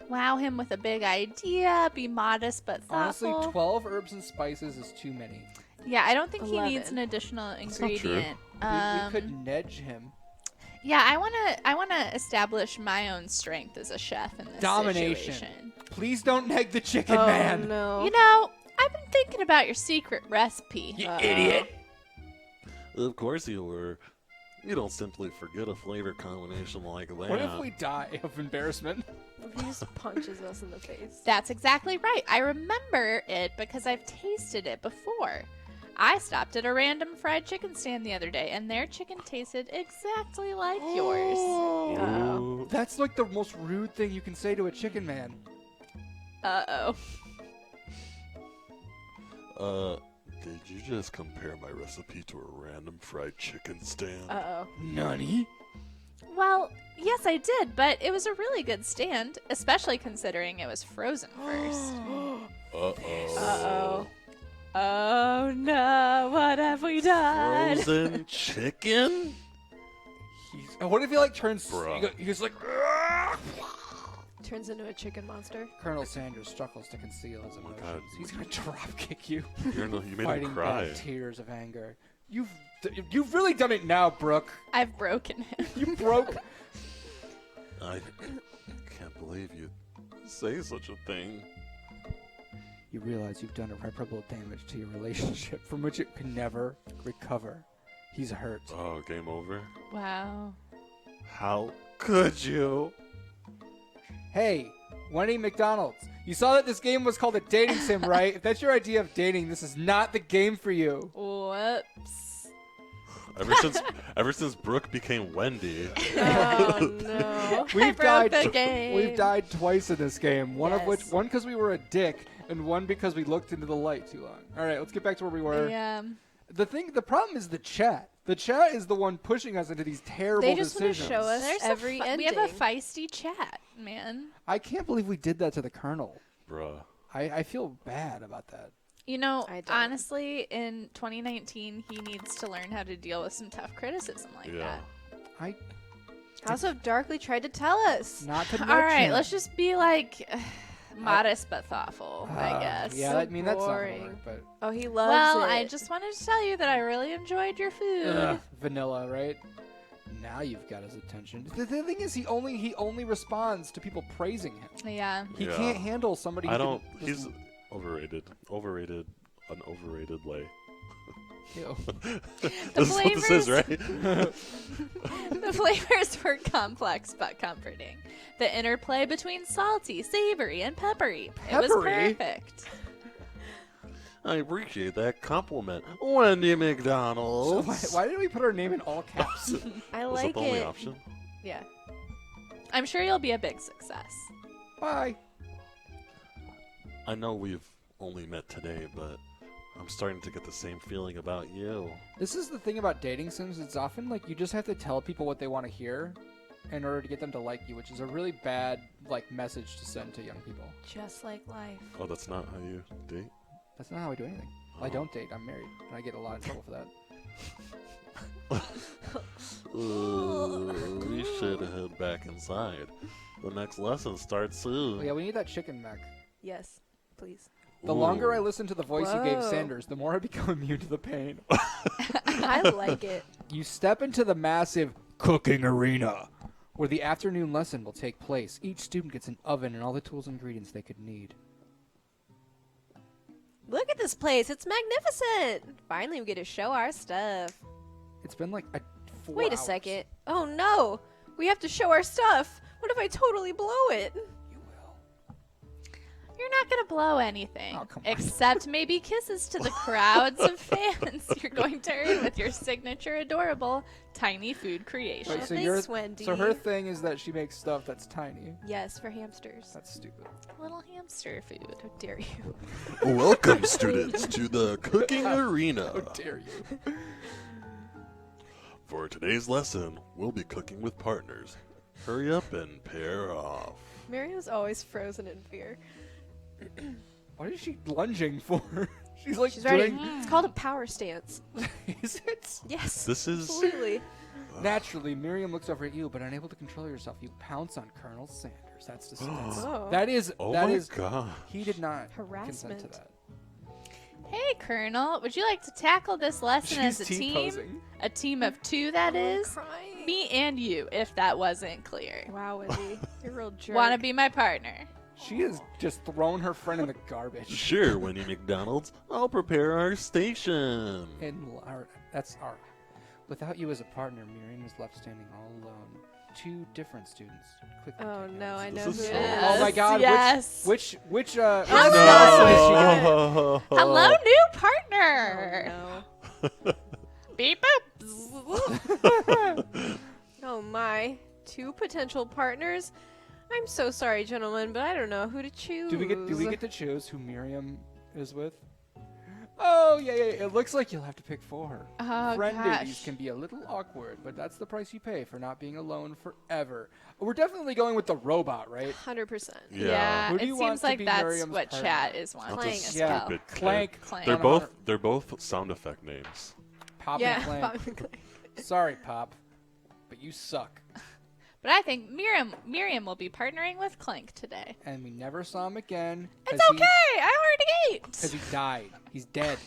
wow him with a big idea, be modest but Honestly, thoughtful. 12 herbs and spices is too many. Yeah, I don't think he 11. needs an additional not true. ingredient. We could nudge him. Yeah, I wanna establish my own strength as a chef in this Domination. situation. Please don't neg the chicken Oh man. no. You know, I've been thinking about your secret recipe. You idiot. Of course you were. You don't simply forget a flavor combination like that. What if we die of embarrassment? He just punches us in the face. That's exactly right. I remember it because I've tasted it before. I stopped at a random fried chicken stand the other day, and their chicken tasted exactly like yours. Ooh. That's like the most rude thing you can say to a chicken man. Uh-oh. Did you just compare my recipe to a random fried chicken stand? Uh-oh. Nani? Well, yes, I did, but it was a really good stand, especially considering it was frozen first. Uh-oh. Uh-oh. Oh no, what have we done? Frozen chicken? What if he like turns? Bruh. He goes like. Turns into a chicken monster. Colonel Sanders struggles to conceal his emotions. God. He's gonna drop kick you, You made him fighting cry. back tears of anger. You've really done it now, Brooke. I've broken him. You broke. I can't believe you say such a thing. You realize you've done irreparable damage to your relationship, from which it can never recover. He's hurt. Oh, game over? Wow. How could you? Hey, Wendy McDonald's. You saw that this game was called a dating sim, right? If that's your idea of dating, this is not the game for you. Whoops. Ever since Brooke became Wendy, Oh no. We've broke died. the game. We've died twice in this game. One of which, Yes. one because we were a dick, and one because we looked into the light too long. All right, let's get back to where we were. Yeah. The problem is the chat. The chat is the one pushing us into these terrible They just wanna decisions. show us There's every we have a ending. feisty chat, man. I can't believe we did that to the Colonel. bruh. I feel bad about that. You know, I don't. honestly, in 2019, he needs to learn how to deal with some tough criticism like Yeah. that. I House of Darkly tried to tell us. not to All right, mention- let's just be like modest but thoughtful, I guess. Yeah, So I mean that's not gonna boring. work, but Oh, he loves Well, it. I just wanted to tell you that I really enjoyed your food. vanilla, right? Now you've got his attention. The thing is, he only responds to people praising him. Yeah. He Yeah. can't handle somebody. I who don't. can He's just- overrated. An overrated lay. Ew. That's what this is, right? The flavors were complex but comforting. The interplay between salty, savory, and peppery. It was Peppery? perfect. I appreciate that compliment, Wendy So McDonald's. why did we put our name in all caps? I Was that like the only it. option? Yeah. I'm sure you'll be a big success. Bye. I know we've only met today, but I'm starting to get the same feeling about you. This is the thing about dating sims. It's often like you just have to tell people what they want to hear in order to get them to like you, which is a really bad message to send to young people. Just like life. Oh, that's not how you date? That's not how I do anything. I don't date. I'm married, and I get a lot of trouble for that. We should head back inside. The next lesson starts soon. Oh, yeah, we need that chicken back. Yes, please. The longer I Ooh. listen to the voice you gave Whoa. Sanders, the more I become immune to the pain. I like it. You step into the massive cooking arena, where the afternoon lesson will take place. Each student gets an oven and all the tools and ingredients they could need. Look at this place. It's magnificent. Finally, we get to show our stuff. It's been like 4 Wait a hours. second. Oh no. We have to show our stuff. What if I totally blow it? You will. You're not going to blow anything. Oh, come on. Except maybe kisses to the crowds of fans you're going to earn with your signature adorable tiny food creation. Wait, so thanks, Wendy. so her thing is that she makes stuff that's tiny. Yes, for hamsters. That's stupid. Little hamster food. How dare you? Welcome, students, to the cooking arena. How dare you? For today's lesson, we'll be cooking with partners. Hurry up and pair off. Mario's always frozen in fear. What is she lunging for? She's like She's ready. doing. It's called a power stance. Is it? Yes. This is Absolutely. Naturally, Miriam looks over at you, but unable to control yourself, you pounce on Colonel Sanders. That's just Oh. that is oh that my is god. he did not consent to Harassment. that. Hey, Colonel, would you like to tackle this lesson She's as a team? T-posing. A team of two, that I'm is. crying. Me and you, if that wasn't clear. Wow, Wendy. You're a real jerk. Want to be my partner? She has just thrown her friend in the garbage. Sure, Wendy McDonald's. I'll prepare our station. That's our. Without you as a partner, Miriam is left standing all alone. Two different students quickly. Oh take no, notice. I This know is who so- it is. Oh my God! Yes. Which Hello. lesson is she gonna- No. Hello, new Oh, partner. no. Beep boop. Oh my. Two potential partners? I'm so sorry, gentlemen, but I don't know who to choose. Do we get to choose who Miriam is with? Oh yeah. It looks like you'll have to pick 4. Oh, Friend gosh. duties can be a little awkward, but that's the price you pay for not being alone forever. We're definitely going with the robot, right? 100%. Yeah. Who do it you want seems to like be that's Miriam's what partner? chat is wanting Clang as as Yeah. well. Stupid Clank. Clank. They're on both our- they're both sound effect names. Pop Yeah. and Clank. Pop and Clank. Sorry, Pop, but you suck. But I think Miriam will be partnering with Clank today. And we never saw him again. It's okay. I already Because ate. he died. He's dead.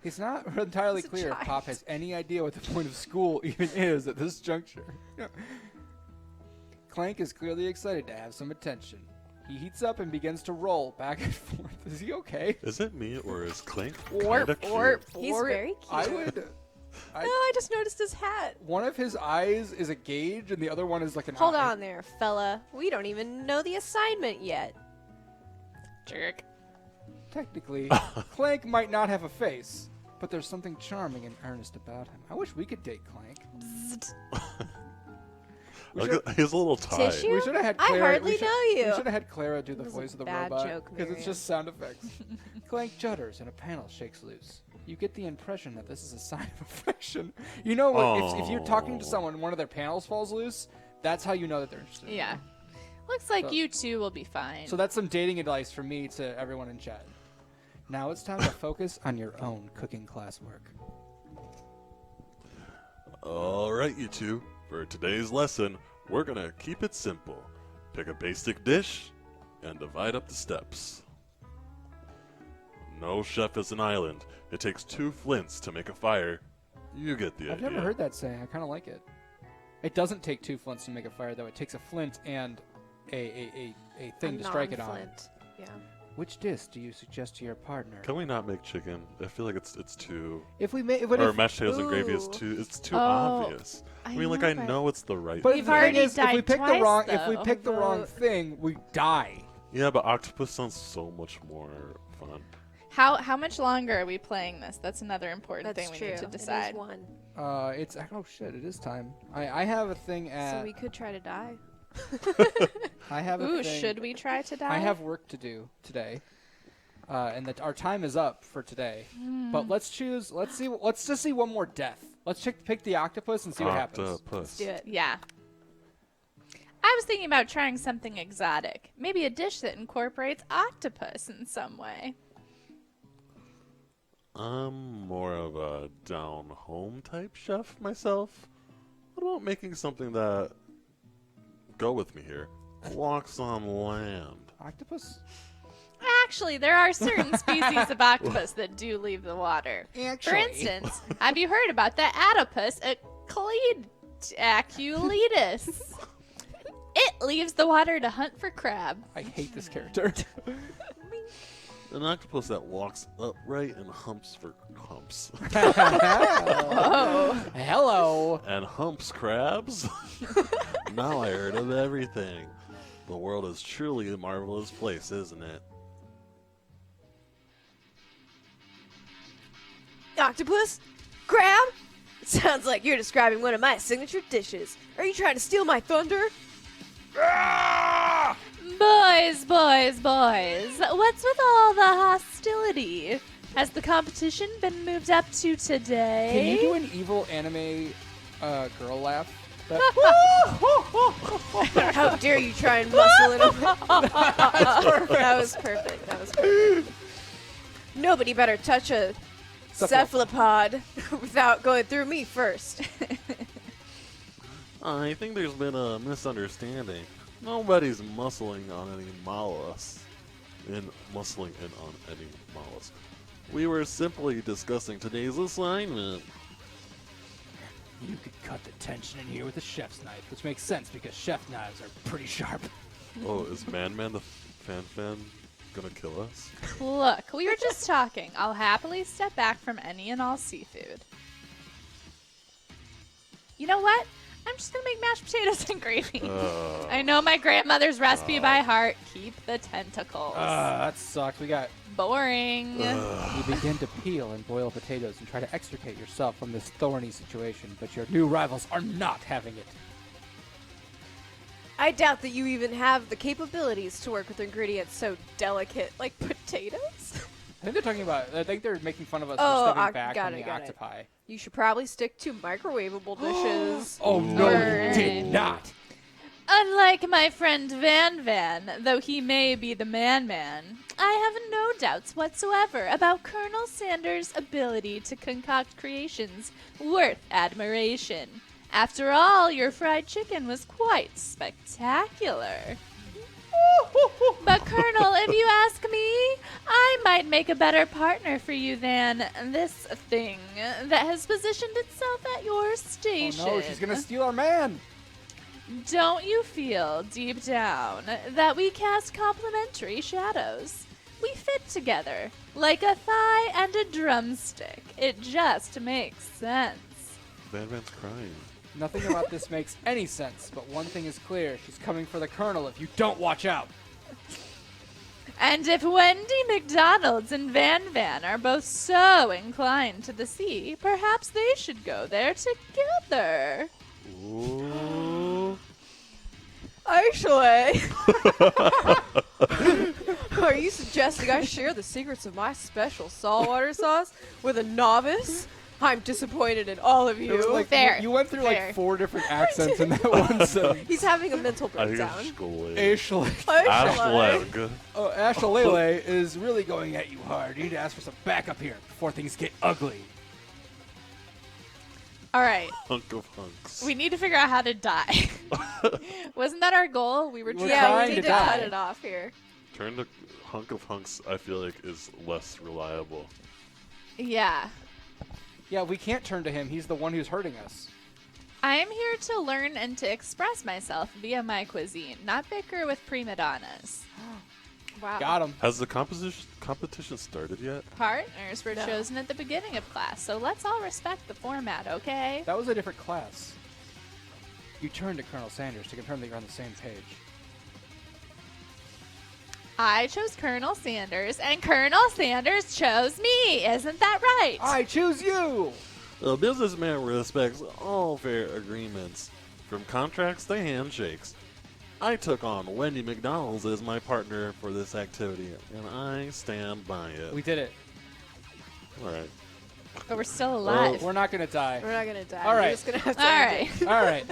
It's not entirely He's a clear if child. Pop has any idea what the point of school even is at this juncture. Clank is clearly excited to have some attention. He heats up and begins to roll back and forth. Is he okay? Is it me or is Clank Warp, kinda cute? warp, He's warp. very cute. I would. No, I just noticed his hat. One of his eyes is a gauge, and the other one is like an Hold eye. on there, fella. We don't even know the assignment yet. Jerk. Technically, Clank might not have a face, but there's something charming and earnest about him. I wish we could date Clank. We Look should- at his little tie. Tissue? We should have had I Clara. hardly we should, know you. We should have had Clara do the That was a voice of the bad robot joke, because it's Miriam. just sound effects. Clank judders and a panel shakes loose. You get the impression that this is a sign of affection. You know what? If you're talking to Oh. someone and one of their panels falls loose, that's how you know that they're interested. in you. Yeah. Looks like So- you two will be fine. So that's some dating advice from me to everyone in chat. Now it's time to focus on your own cooking classwork. All right, you two. For today's lesson, we're gonna keep it simple. Pick a basic dish and divide up the steps. No chef is an island. It takes 2 flints to make a fire. You get the I've idea. never heard that saying. I kind of like it. It doesn't take 2 flints to make a fire, though. It takes a flint and a thing to strike it on. Non-flint. Yeah. Which dish do you suggest to your partner? Can we not make chicken? I feel like it's too. If we make, Or mashed potatoes and gravy is Ooh. too. It's too Oh, obvious. I mean, like I but- know it's the right. But We've the thing already is, if we died pick twice, the wrong, if we though. pick the wrong Vote. thing, we die. Yeah, but octopus sounds so much more fun. How much longer are we playing this? That's another important That's thing true. we need to It is decide. one. It's oh shit! It is time. I have a thing So at. we could try to die. I have a Ooh, thing. should we try to die? I have work to do today, and that our time is up for today. But let's choose. Let's see. Let's just see one more death. Let's pick the octopus and see what happens. Octopus. Let's do it. Yeah. I was thinking about trying something exotic. Maybe a dish that incorporates octopus in some way. I'm more of a down-home type chef myself. What about making something that, go with me here, walks on land? Octopus? Actually, there are certain species of octopus that do leave the water. For instance, have you heard about the Adipus aculeatus? It leaves the water to hunt for crab. I hate this character. An octopus that walks upright and humps for humps. Oh. Hello. And humps crabs? Now I heard of everything. The world is truly a marvelous place, isn't it? Octopus? Crab? It sounds like you're describing one of my signature dishes. Are you trying to steal my thunder? Boys, boys, boys. What's with all the hostility? Has the competition been moved up to today? Can you do an evil anime girl laugh? How dare you try and muscle it up? That was perfect. That was perfect. Nobody better touch a cephalopod without going through me first. I think there's been a misunderstanding. Nobody's muscling on any mollusk. Muscling in on any mollusk. We were simply discussing today's assignment. You could cut the tension in here with a chef's knife, which makes sense because chef knives are pretty sharp. Oh, is Man the Fan gonna kill us? Look, we were just talking. I'll happily step back from any and all seafood. You know what? I'm just gonna make mashed potatoes and gravy. I know my grandmother's recipe by heart. Keep the tentacles. That sucks. We got. Boring. You begin to peel and boil potatoes and try to extricate yourself from this thorny situation, but your new rivals are not having it. I doubt that you even have the capabilities to work with ingredients so delicate like potatoes. I think they're talking about. I think they're making fun of us Oh, for stepping back got from it, the got it. octopi. You should probably stick to microwavable dishes. Oh no, Word. you did not. Unlike my friend Van, though he may be the man, I have no doubts whatsoever about Colonel Sanders' ability to concoct creations worth admiration. After all, your fried chicken was quite spectacular. But Colonel, if you ask me, I might make a better partner for you than this thing that has positioned itself at your station. Oh no, she's gonna steal our man. Don't you feel deep down that we cast complementary shadows? We fit together like a thigh and a drumstick. It just makes sense. Van's crying. Nothing about this makes any sense, but one thing is clear. She's coming for the Colonel if you don't watch out. And if Wendy McDonald's and Van are both so inclined to the sea, perhaps they should go there together. Ooh. Actually, are you suggesting I share the secrets of my special saltwater sauce with a novice? I'm disappointed in all of It was you. like, Fair, You went through fair. like 4 different accents in that one sentence. He's having a mental I think breakdown. it's Ashleg. Ashley. Ashleg. Oh, Ashley is really going at you hard. You need to ask for some backup here before things get ugly. All right. Hunk of hunks. We need to figure out how to die. Wasn't that our goal? We were We're trying. Yeah, trying we to need to die. cut it off here. Turn to hunk of hunks, I feel like, is less reliable. Yeah. Yeah, we can't turn to him. He's the one who's hurting us. I am here to learn and to express myself via my cuisine, not bicker with prima donnas. Wow. Got him. Has the competition started yet? Partners were No. chosen at the beginning of class, so let's all respect the format, okay? That was a different class. You turn to Colonel Sanders to confirm that you're on the same page. I chose Colonel Sanders, and Colonel Sanders chose me. Isn't that right? I choose you! A businessman respects all fair agreements, from contracts to handshakes. I took on Wendy McDonald's as my partner for this activity, and I stand by it. We did it. All right. But we're still alive. We're not going to die. We're not gonna die. All right. We're just gonna have to all end right. it. All right.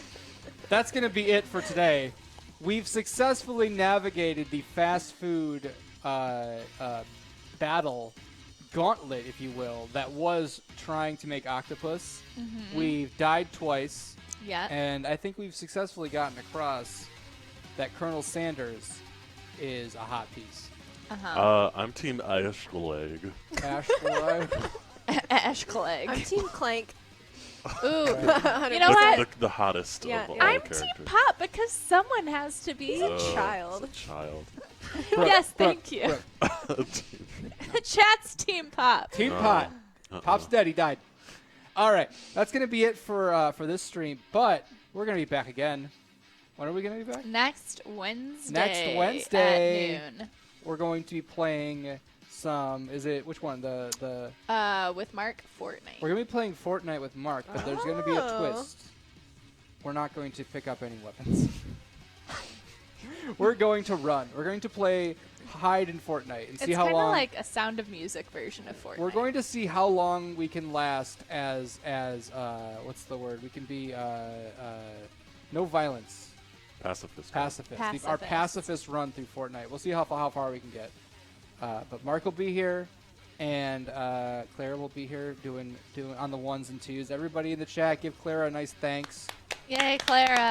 That's going to be it for today. We've successfully navigated the fast food battle gauntlet, if you will, that was trying to make octopus. We've died twice, Yeah. and I think we've successfully gotten across that Colonel Sanders is a hot piece. I'm Team Ashleg. Ashford. Ash Clegg. I'm Team Clank. Ooh. You know The, what? the hottest Yeah, of all yeah. I'm characters. Team Pop because someone has to be. child. It's a child. Yes, Brooke, thank you. Brooke. Chat's Team Pop. Team Pot. Pop's dead. He died. All right. That's going to be it for this stream, but we're going to be back again. When are we going to be back? Next Wednesday. Next Wednesday. At noon. We're going to be playing some. Is it which one? The With Mark Fortnite. we're gonna be playing Fortnite with Mark, but there's gonna be a Oh. twist. We're not going to pick up any weapons. We're going to run. We're going to play hide in Fortnite and It's see how kind of long. like a Sound of Music version of Fortnite. We're going to see how long we can last as what's the word? We can be no violence. Pacifist. Pacifist. Our Pacifist. pacifist run through Fortnite. We'll see how far we can get. But Mark will be here, and Clara will be here doing on the ones and twos. Everybody in the chat, give Clara a nice thanks Yay, Clara!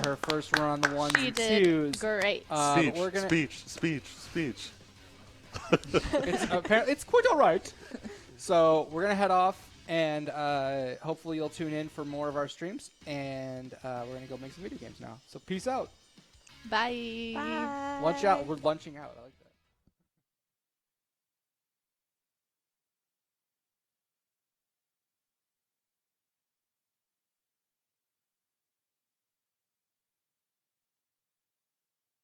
for her first run on the ones She and did twos. great. But Speech, we're gonna, speech. it's quite all right. So we're gonna head off, and hopefully you'll tune in for more of our streams. And we're gonna go make some video games now. So peace out. Bye. Bye. Lunch out. We're lunching out.